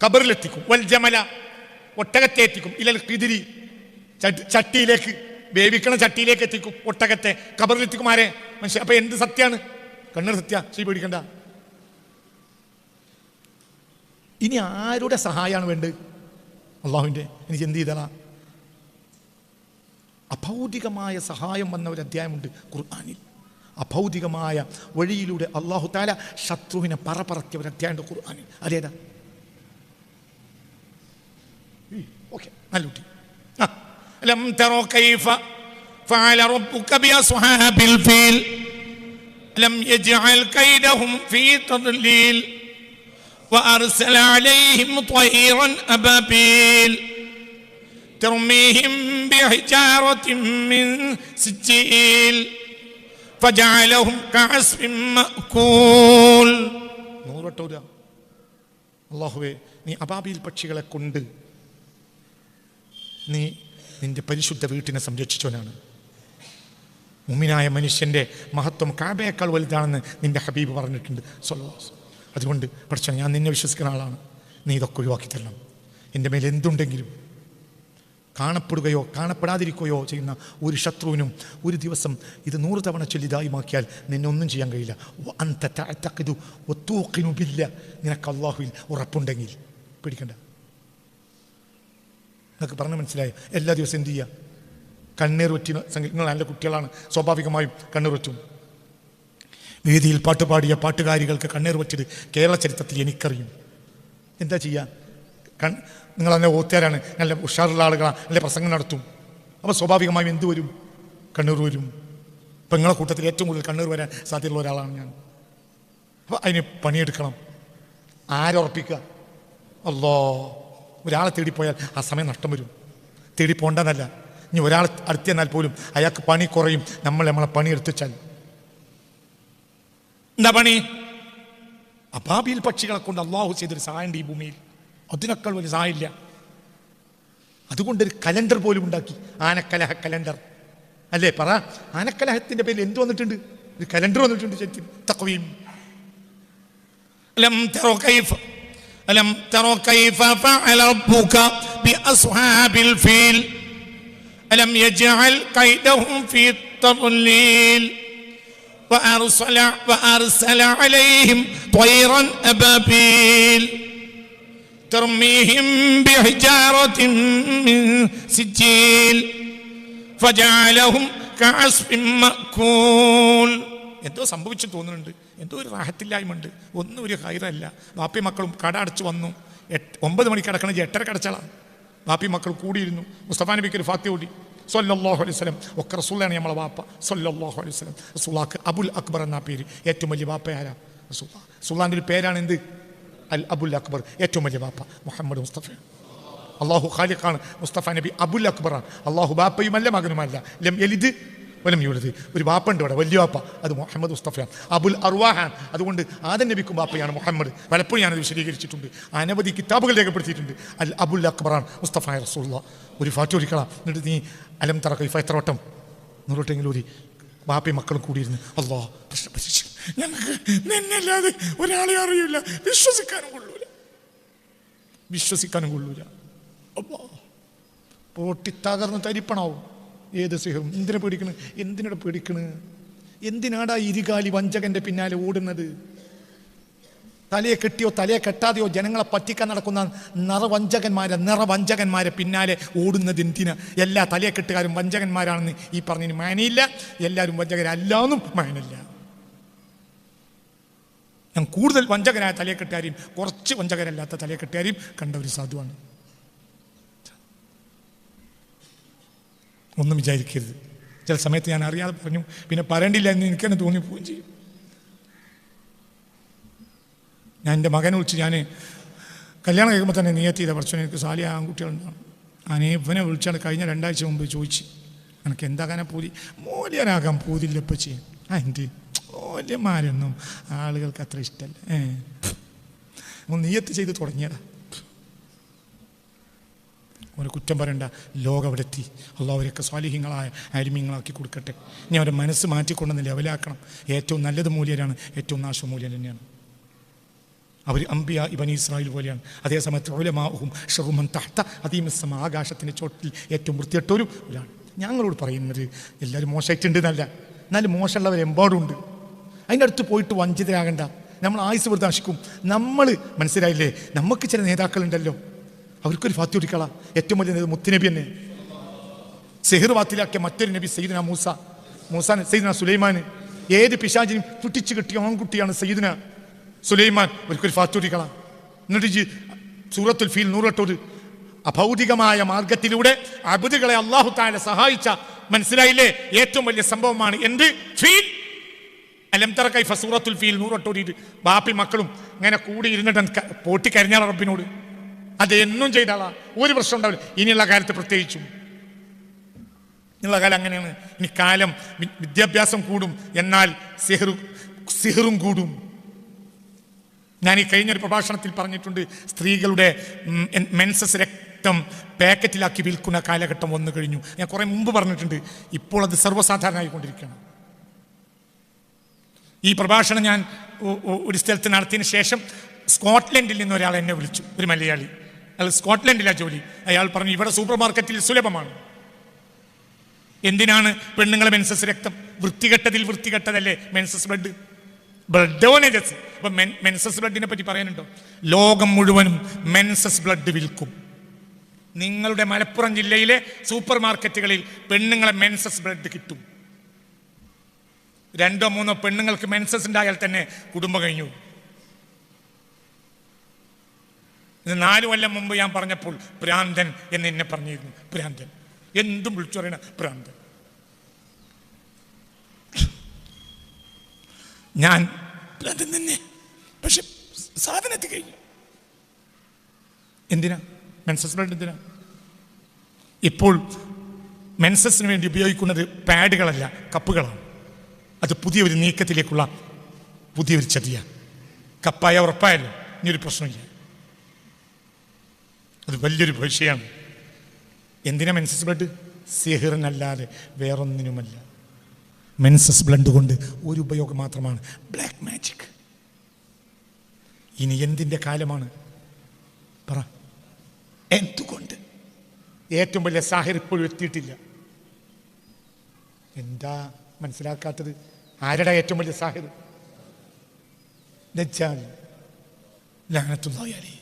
ഖബറിലെത്തിക്കും. വൽ ജമല, ഒട്ടകത്തെ എത്തിക്കും. ഇലൽ ഖദ്രി, ചട്ടിയിലേക്ക്, വേവിക്കണ ചട്ടിയിലേക്ക് എത്തിക്കും ഒട്ടകത്തെ. ഖബറിലെത്തിക്കും ആരെ? മനുഷ്യൻ. അപ്പൊ എന്ത് സത്യമാണ്? കണ്ണീർ സത്യ. ശരി, പേടിക്കണ്ട. ഇനി ആരുടെ സഹായമാണ് വേണ്ടത്? അള്ളാഹുവിൻ്റെ. എനിക്ക് എന്ത് ചെയ്താ? അഭൗതികമായ സഹായം വന്ന ഒരു അധ്യായമുണ്ട് ഖുർആനിൽ. അഭൗതികമായ വഴിയിലൂടെ അള്ളാഹു തആല ശത്രുവിനെ പറത്തിയ ഒരു അധ്യായമുണ്ട് ഖുർആനിൽ. അതേതാ? ഓക്കെ, നല്ല കുട്ടി. ലം തറോ കൈഫ ഫഅല റബ്ബുക ബിഅസ്ഹാബിൽ ഫീൽ ലം യജ്അൽ കൈദഹും ഫീ തദ്ലീൽ وأرسل عليهم طيرا أبابيل ترميهم بحجارة من سجيل فجعلهم كعصف مأكول. അല്ലാഹുവേ, നീ അബാബീൽ പക്ഷികളെ കൊണ്ട് നീ നിന്റെ പരിശുദ്ധ വീട്ടിനെ സംരക്ഷിച്ചവനാണ്. മുഅ്മിനായ മനുഷ്യൻ്റെ മഹത്വം കഅബയേക്കാൾ വലുതാണെന്ന് നിന്റെ ഹബീബ് പറഞ്ഞിട്ടുണ്ട് സ്വല്ലല്ലാഹു അലൈഹി വസല്ലം. അതുകൊണ്ട് പഠിച്ചോ, ഞാൻ നിന്നെ വിശ്വസിക്കുന്ന ആളാണ്. നീ ഇതൊക്കെ ഒഴിവാക്കി തരണം. എൻ്റെ മേൽ എന്തുണ്ടെങ്കിലും കാണപ്പെടുകയോ കാണപ്പെടാതിരിക്കുകയോ ചെയ്യുന്ന ഒരു ശത്രുവിനും ഒരു ദിവസം ഇത് 100 തവണ ചൊല്ലി ദായിമാക്കിയാൽ നിന്നെ ഒന്നും ചെയ്യാൻ കഴിയില്ല. നിനക്ക് അല്ലാഹുവിൽ ഉറപ്പുണ്ടെങ്കിൽ പേടിക്കണ്ട. നിങ്ങൾക്ക് പറഞ്ഞ് മനസ്സിലായോ? എല്ലാ ദിവസവും എന്ത് ചെയ്യുക? കണ്ണീർ വറ്റി. നിങ്ങൾ നല്ല കുട്ടികളാണ്, സ്വാഭാവികമായും കണ്ണീർ വറ്റും. വേദിയിൽ പാട്ട് പാടിയ പാട്ടുകാരികൾക്ക് കണ്ണീർ വറ്റിയത് കേരള ചരിത്രത്തിൽ എനിക്കറിയും. എന്താ ചെയ്യുക? നിങ്ങൾ തന്നെ ഓത്തുകാരാണ്, നല്ല ഉഷാറുള്ള ആളുകളാണ്, നല്ല പ്രസംഗം നടത്തും. അപ്പോൾ സ്വാഭാവികമായും എന്ത് വരും? കണ്ണീർ വരും. ഇപ്പം നിങ്ങളെ കൂട്ടത്തിൽ ഏറ്റവും കൂടുതൽ കണ്ണീർ വരാൻ സാധ്യതയുള്ള ഒരാളാണ് ഞാൻ. അപ്പോൾ അതിന് പണിയെടുക്കണം. ആരുറപ്പിക്കുക? അല്ലോ. ഒരാളെ തേടിപ്പോയാൽ ആ സമയം നഷ്ടം വരും. തേടി പോണ്ടെന്നല്ല, ഇനി ഒരാൾ അടുത്തെന്നാൽ പോലും അയാൾക്ക് പണി കുറയും. നമ്മളെ പണി എടുത്തുവെച്ചാൽ എന്താ പണി? അബാബീൽ പക്ഷികളെ കൊണ്ട് അള്ളാഹു ചെയ്തൊരു സഹായമുണ്ട് ഈ ഭൂമിയിൽ. അതിനേക്കാൾ വലിയ സഹായമില്ല. അതുകൊണ്ടൊരു കലണ്ടർ പോലും ഉണ്ടാക്കി, ആനക്കലഹ കലണ്ടർ അല്ലേ? പറ, ആനക്കലഹത്തിന്റെ പേരിൽ എന്ത് വന്നിട്ടുണ്ട്? ഒരു കലണ്ടർ വന്നിട്ടുണ്ട്. ശരിക്കും തഖ്വീം. ألم تروا كيف فعل ربك بأصحاب الفيل ألم يجعل كيدهم في تضليل وأرسل عليهم طيرا أبابيل ترميهم بحجارة من سجيل فجعلهم كعصف مأكول. എന്തോ സംഭവിച്ചു തോന്നുന്നുണ്ട്. എന്തോ ഒരു റാഹത്തില്ലായ്മയുണ്ട്. ഒന്നും ഒരു ഹൈറല്ല. ബാപ്പി മക്കളും കട അടച്ചു വന്നു. 9 മണിക്ക് അടക്കണമെങ്കിൽ 8:30 അടച്ചാളാണ്. ബാപ്പി മക്കൾ കൂടിയിരുന്നു. മുസ്തഫാ നബിക്ക് ഒരു ഫാത്തിഹ ഓതി സ്വല്ലല്ലാഹു അലൈഹി വസല്ലം. ഒക്കെ റസൂലാണ് നമ്മളെ വാപ്പ സ്വല്ലല്ലാഹു അലൈഹി വസല്ലം. റസൂലാക്ക് അബുൽ അക്ബർ എന്ന പേര്. ഏറ്റവും വലിയ വാപ്പ ആരാ? റസൂലാൻ്റെ ഒരു പേരാണ് എന്ത്? അൽ അബുൽ അക്ബർ. ഏറ്റവും വലിയ വാപ്പ മുഹമ്മദ് മുസ്തഫ. അള്ളാഹു ഖാലിഖാണ്. മുസ്തഫ നബി അബുൽ അക്ബറാണ്. അള്ളാഹു ബാപ്പയുമല്ല മകനുമല്ല. ലം യലിദ് വലം യൂലദ്. ഒരു വാപ്പുണ്ട് ഇവിടെ, വലിയ വാപ്പ. അത് മുഹമ്മദ് മുസ്തഫയാണ്. അബുൽ അർവാഹാൻ. അതുകൊണ്ട് ആദം നബിക്കും വാപ്പയാണ് മുഹമ്മദ്. പലപ്പോഴും ഞാനത് വിശദീകരിച്ചിട്ടുണ്ട്. അനവധി കിതാബുകൾ രേഖപ്പെടുത്തിയിട്ടുണ്ട്. അൽ അബുൽ അക്ബറാണ് മുസ്തഫ റസൂലുള്ളാഹ്. ഒരു ഫാത്തിഹ ഓതിക്കളാം. എന്നിട്ട് നീ അലം തറ കൈഫ എത്ര വട്ടം 100 വട്ടെങ്കിലും ഓതി ബാപ്പി മക്കളും കൂടിയിരുന്ന് അല്ലാഹ് ഞങ്ങൾക്ക് നിന്നല്ലാതെ ഒരാളെ അറിയില്ല, വിശ്വസിക്കാനും കൊള്ളൂല. പൊട്ടി തകർന്ന് തരിപ്പണാവും. ഏത് സിഹറും. എന്തിനാ പേടിക്കണ്? എന്തിനാടാ ഇരുകാലി വഞ്ചകന്റെ പിന്നാലെ ഓടുന്നത്? തലയെ കെട്ടിയോ തലയെ കെട്ടാതെയോ ജനങ്ങളെ പറ്റിക്കാൻ നടക്കുന്ന നിറവഞ്ചകന്മാരെ പിന്നാലെ ഓടുന്നത് എന്തിനാ? എല്ലാ തലയെ കെട്ടുകാരും വഞ്ചകന്മാരാണെന്ന് ഈ പറഞ്ഞതിന് മാനയില്ല. എല്ലാവരും വഞ്ചകരല്ലാന്നും മാനില്ല. ഞാൻ കൂടുതൽ വഞ്ചകരായ തലയെ കെട്ടുകാരെയും കുറച്ച് വഞ്ചകരല്ലാത്ത തലയെ കെട്ടുകാരെയും കണ്ട ഒരു സാധുവാണ്. ഒന്നും വിചാരിക്കരുത്. ചില സമയത്ത് ഞാൻ അറിയാതെ പറഞ്ഞു, പിന്നെ പറയേണ്ടില്ല എന്ന് എനിക്ക് തന്നെ തോന്നിപ്പോവുകയും ചെയ്യും. ഞാൻ എൻ്റെ മകനെ വിളിച്ച്, ഞാൻ കല്യാണം കഴിക്കുമ്പോൾ തന്നെ നിയത്ത് ചെയ്ത കുറച്ച് എനിക്ക് സാലിയ ആൺകുട്ടികളുണ്ടാണ്. ഇവനെ വിളിച്ചാണ് കഴിഞ്ഞ 2 ആഴ്ച മുമ്പ് ചോദിച്ച്, എനിക്ക് എന്താകാനാ പൂതി? മൂല്യരാകാൻ പൂതില്ലപ്പോൾ ചെയ്യും. എന്ത് മൂല്യന്മാരൊന്നും ആളുകൾക്ക് അത്ര ഇഷ്ടമല്ല. നിയത്ത് ചെയ്ത് തുടങ്ങിയതാ. അവരെ കുറ്റം പറയണ്ട. ലോകം അവിടെ എത്തി. അള്ളാഹു അവരൊക്കെ സ്വാലിഹ്യങ്ങളായ ആലിമീങ്ങളാക്കി കൊടുക്കട്ടെ. ഇനി അവരെ മനസ്സ് മാറ്റിക്കൊണ്ടെന്ന് ലെവലാക്കണം. ഏറ്റവും നല്ലത് മൂല്യരാണ്, ഏറ്റവും നാശം മൂല്യം തന്നെയാണ്. അവർ അംബിയ ഇബനി ഇസ്രായേൽ പോലെയാണ്. അതേസമയത്ത് ഉലമാഉഹും ശറുമൻ തഹ്ത അദീമിസ്സമ, ആകാശത്തിൻ്റെ ചോട്ടിൽ ഏറ്റവും വൃത്തികെട്ടവരും ഒരാൾ. ഞങ്ങളോട് പറയുന്നത് എല്ലാവരും മോശമായിട്ടുണ്ട് എന്നല്ല, എന്നാലും മോശമുള്ളവരെമ്പാടുണ്ട്. അതിൻ്റെ അടുത്ത് പോയിട്ട് വഞ്ചിതരാകണ്ട. നമ്മൾ ആയുസ് വെറുതെ നശിക്കും. നമ്മൾ മനസ്സിലായില്ലേ, നമുക്ക് ചില നേതാക്കളുണ്ടല്ലോ, അവർക്കൊരു ഫാത്തി ഒടിക്കള. ഏറ്റവും വലിയ നേതാവ് മുത്തുനബി തന്നെ. സെഹിർ വാത്തിലാക്കിയ മറ്റൊരു നബി സയ്യിദുന മൂസ, സയ്യിദുന സുലൈമാൻ. ഏത് പിശാചിനും പിടിച്ചു കിട്ടിയ ആൺകുട്ടിയാണ് സയ്യിദുന സുലൈമാൻ. അവർക്കൊരു ഫാത്തി ഒടിക്കള. എന്നിട്ട് സൂറത്തുൽ ഫീൽ 100 വട്ടം. അഭൗതികമായ മാർഗത്തിലൂടെ അബ്ദുകളെ അല്ലാഹു തആല സഹായിച്ച, മനസ്സിലായില്ലേ, ഏറ്റവും വലിയ സംഭവമാണ് എന്ത്? ഫീൽ. അലം തറ കൈഫ സൂറത്തുൽ ഫീൽ 100 വട്ടം. ബാപ്പി മക്കളും ഇങ്ങനെ കൂടി ഇരുന്നിട്ട് പൊട്ടിക്കരഞ്ഞാൽ റബ്ബിനോട് അത് എന്നും ചെയ്താളാ, ഒരു പ്രശ്നം ഉണ്ടാവില്ല. ഇനിയുള്ള കാലത്ത് പ്രത്യേകിച്ചും ഇനിയുള്ള കാലം അങ്ങനെയാണ്. ഇനി കാലം വിദ്യാഭ്യാസം കൂടും, എന്നാൽ സിഹറും കൂടും. ഞാൻ ഈ കഴിഞ്ഞൊരു പ്രഭാഷണത്തിൽ പറഞ്ഞിട്ടുണ്ട്, സ്ത്രീകളുടെ മെൻസസ് രക്തം പാക്കറ്റിലാക്കി വിൽക്കുന്ന കാലഘട്ടം വന്നു കഴിഞ്ഞു. ഞാൻ കുറെ മുമ്പ് പറഞ്ഞിട്ടുണ്ട്. ഇപ്പോൾ അത് സർവ്വസാധാരണമായിക്കൊണ്ടിരിക്കുകയാണ്. ഈ പ്രഭാഷണം ഞാൻ ഒരു സ്ഥലത്ത് നടത്തിയതിന് ശേഷം സ്കോട്ട്ലൻഡിൽ നിന്ന് ഒരാൾ എന്നെ വിളിച്ചു, ഒരു മലയാളി. അയാൾ സ്കോട്ട്ലൻഡിലാണ് ജോലി. അയാൾ പറഞ്ഞു, ഇവിടെ സൂപ്പർ മാർക്കറ്റിൽ സുലഭമാണ്. എന്തിനാണ് പെണ്ണുങ്ങളെ മെൻസസ് രക്തം? വൃത്തികെട്ടതിൽ വൃത്തികെട്ടതല്ലേ മെൻസസ് ബ്ലഡ്. ബ്ലഡോനജസ്. അപ്പൊ മെൻസസ് ബ്ലഡിനെ പറ്റി പറയാനുണ്ടോ? ലോകം മുഴുവനും മെൻസസ് ബ്ലഡ് വിൽക്കും. നിങ്ങളുടെ മലപ്പുറം ജില്ലയിലെ സൂപ്പർ മാർക്കറ്റുകളിൽ പെണ്ണുങ്ങളെ മെൻസസ് ബ്ലഡ് കിട്ടും. 2-3 പെണ്ണുങ്ങൾക്ക് മെൻസസ് ഉണ്ടായാൽ തന്നെ കുടുംബം കഴിഞ്ഞു. ഇത് 4 കൊല്ലം മുമ്പ് ഞാൻ പറഞ്ഞപ്പോൾ ഭ്രാന്തൻ എന്ന് എന്നെ പറഞ്ഞിരുന്നു. ഭ്രാന്തൻ എന്തും വിളിച്ചു പറയണ ഭ്രാന്തൻ. ഞാൻ ഭ്രാന്തൻ തന്നെ, പക്ഷെ സാധനത്തിൽ കഴിഞ്ഞു. എന്തിനാ മെൻസസ് ബ്ലഡ്? എന്തിനാ? ഇപ്പോൾ മെൻസസിന് വേണ്ടി ഉപയോഗിക്കുന്നത് പാഡുകളല്ല, കപ്പുകളാണ്. അത് പുതിയൊരു നീക്കത്തിലേക്കുള്ള പുതിയൊരു ചതിയാണ്. കപ്പായ ഉറപ്പായല്ലോ, ഇനിയൊരു പ്രശ്നമില്ല. അത് വലിയൊരു വിഷയമാണ്. എന്തിനാ മെൻസസ് ബ്ലഡ്? സിഹിറിനല്ലാതെ വേറൊന്നിനുമല്ല. മെൻസസ് ബ്ലഡ് കൊണ്ട് ഒരു ഉപയോഗം മാത്രമാണ്, ബ്ലാക്ക് മാജിക്. ഇനി എന്തിൻ്റെ കാലമാണ് പറ? എന്തുകൊണ്ട്? ഏറ്റവും വലിയ സാഹിർ ഇപ്പോഴും എത്തിയിട്ടില്ല. എന്താ മനസ്സിലാക്കാത്തത്? ആരുടെ ഏറ്റവും വലിയ സാഹിർ? ദജ്ജാൽ ലഅനത്തുല്ലാഹി അലൈഹി.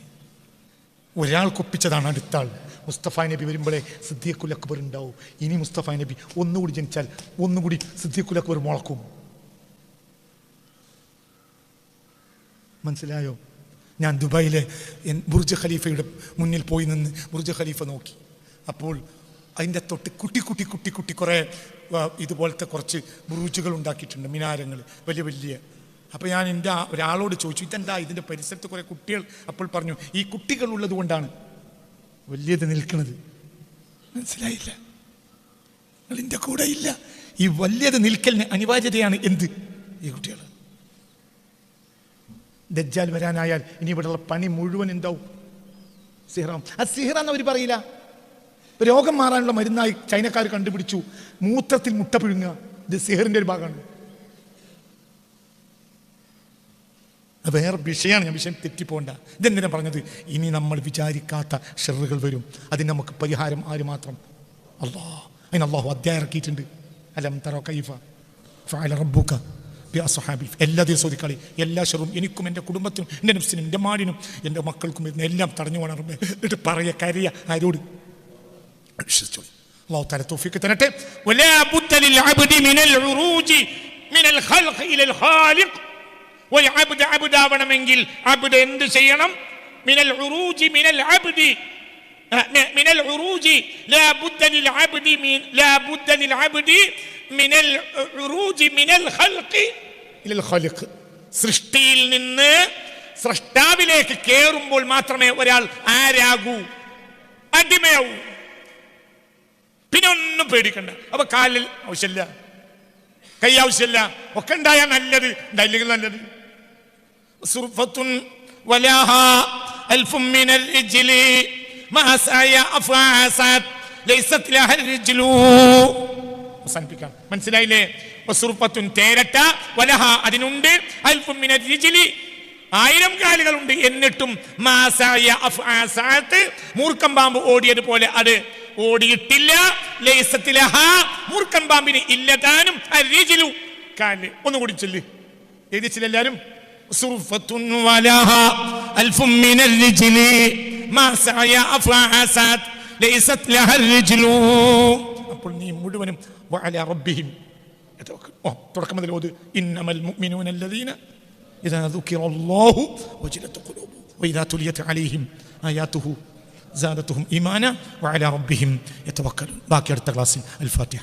ഒരാൾക്കൊപ്പിച്ചതാണ് അടുത്ത ആൾ. മുസ്തഫ നബി വരുമ്പോഴേ സിദ്ദീഖുൽ അക്ബർ ഉണ്ടാവും. ഇനി മുസ്തഫ നബി ഒന്നുകൂടി ജനിച്ചാൽ ഒന്നുകൂടി സിദ്ദീഖുൽ അക്ബർ മുളക്കും. മനസ്സിലായോ? ഞാൻ ദുബായിലെ ബുർജ് ഖലീഫയുടെ മുന്നിൽ പോയി നിന്ന് ബുർജ് ഖലീഫ നോക്കി. അപ്പോൾ അതിൻ്റെ തൊട്ട് കുട്ടി കുറേ ഇതുപോലത്തെ കുറച്ച് ബുർജുകൾ ഉണ്ടാക്കിയിട്ടുണ്ട്, മിനാരങ്ങൾ വലിയ വലിയ. അപ്പോൾ ഞാൻ എൻ്റെ ഒരാളോട് ചോദിച്ചു, ഇതെന്താ ഇതിൻ്റെ പരിസരത്ത് കുറേ കുട്ടികൾ? അപ്പോൾ പറഞ്ഞു, ഈ കുട്ടികൾ ഉള്ളത് കൊണ്ടാണ് വലിയത് നിൽക്കുന്നത്. മനസ്സിലായില്ല? നിങ്ങളിൻ്റെ കൂടെ ഇല്ല. ഈ വലിയത് നിൽക്കലിന് അനിവാര്യതയാണ് എന്ത്? ഈ കുട്ടികൾ. ദജ്ജാൽ വരാനായാൽ ഇനി ഇവിടെയുള്ള പണി മുഴുവൻ എന്താവും? സിഹ്റാം. ആ സിഹ്റാന്ന് അവർ പറയില്ല. രോഗം മാറാനുള്ള മരുന്നായി ചൈനക്കാർ കണ്ടുപിടിച്ചു മൂത്രത്തിൽ മുട്ട പിഴുങ്ങുക. ഇത് സിഹറിൻ്റെ ഒരു ഭാഗമാണ്. അത് വേറെ വിഷയമാണ്. ഞാൻ വിഷയം തെറ്റിപ്പോണ്ട. ഇതെന്തിനാ പറഞ്ഞത്? ഇനി നമ്മൾ വിചാരിക്കാത്ത ഷെറുകൾ വരും. അതിന് നമുക്ക് പരിഹാരം ആര് മാത്രം? അല്ലാഹ്. അതിന് അല്ലാഹു അധ്യായം ഇറക്കിയിട്ടുണ്ട്. അലം തറ കൈഫ ഫഅല റബ്ബുക ബിഅസ്ഹാബി. എല്ലാ ദിവസവും ഒതുക്കളി. എല്ലാ ഷെറും എനിക്കും എൻ്റെ കുടുംബത്തിനും എൻ്റെ നഫ്സിനും എൻ്റെ മാടിനും എൻ്റെ മക്കൾക്കും ഇരുന്ന് എല്ലാം തടഞ്ഞു പോകണം. എന്നിട്ട് പറയുക, കരയ. ആരോട്? വിശ്വസിച്ചോളൂ. അല്ലാഹു തആല തൗഫീഖ് തരട്ടെ. വലാ ബുദ്ദ ലിൽ അബ്ദി മിനൽ ഉറൂജി മിനൽ ഖൽഖ് ഇലൽ ഖാലിഖ്. ഒരു അബ്ദ് അബ്ദാവണമെങ്കിൽ അബ്ദ് എന്ത് ചെയ്യണം? മിനൽ ഉറൂജി മിനൽ അബ്ദി മിനൽ ഉറൂജി ലാ ബുദ്ദ ലിൽ അബ്ദി ലാ ബുദ്ദ ലിൽ അബ്ദി മിനൽ ഉറൂജി മിനൽ ഖൽഖി ഇലൽ ഖാലിഖ്. സൃഷ്ടിയിൽ നിന്ന് സ്രഷ്ടാവിലേക്ക് കേറുമ്പോൾ മാത്രമേ ഒരാൾ ആരാകൂ? അടിമയാവൂ. പിന്നെ ഒന്നും പേടിക്കണ്ട. അപ്പൊ കാലിൽ ആവശ്യമില്ല, കൈ ആവശ്യമില്ല, ഒക്കെ ഉണ്ടായാൽ നല്ലത്, ഉണ്ടായില്ലെങ്കിൽ നല്ലത്. സുർഫത്തുൻ വലാഹാ അൽഫും മിനൽ റിജ്ലി മാ സയ അഫാസത് ലൈസത് ലഹൽ റിജ്ലു. അവസാനിപ്പിക്കാം. മനസ്സിലായില്ലേ? സുർഫത്തുൻ തേരട്ട, വലഹ അതിനുണ്ട്, അൽഫും മിനൽ റിജ്ലി 1000 കാലുകളുണ്ട്, എന്നിട്ടും മാ സയ അഫാസത് മൂർഖൻ പാമ്പ് ഓടിയതുപോലെ അത് ഓടിയിട്ടില്ല. ലൈസത് ലഹാ മൂർഖൻ പാമ്പിന് ഇല്ലതാനും അർരിജ്ലു കാല്. ഒന്നുകൂടി ചൊല്ല്, എഴുതിച്ചില്ല എല്ലാവരും. സുർഫത്തുൻ വലഹാ അൽഫും മിനൽ റിജ്ലി മാ സയ അഫാസത് ലൈസത് ലഹൽ റിജ്ലു. അപ്പോൾ നീ മുഴുവനും വഅലാ റബ്ബിഹിം തുടക്കം മുതൽ ഓത്. ഇന്നമൽ മുഅ്മിനൂന അല്ലദീന ഇദാ ദുകിറല്ലാഹു വജിലത് ഖുലൂബുഹും വഇദാ തുലിയത് അലൈഹിം ആയാതുഹു زادتهم إيمانا وعلى ربهم يتوكلون. باقي അടുത്ത ക്ലാസ്സിൽ. അൽ ഫാത്തിഹ.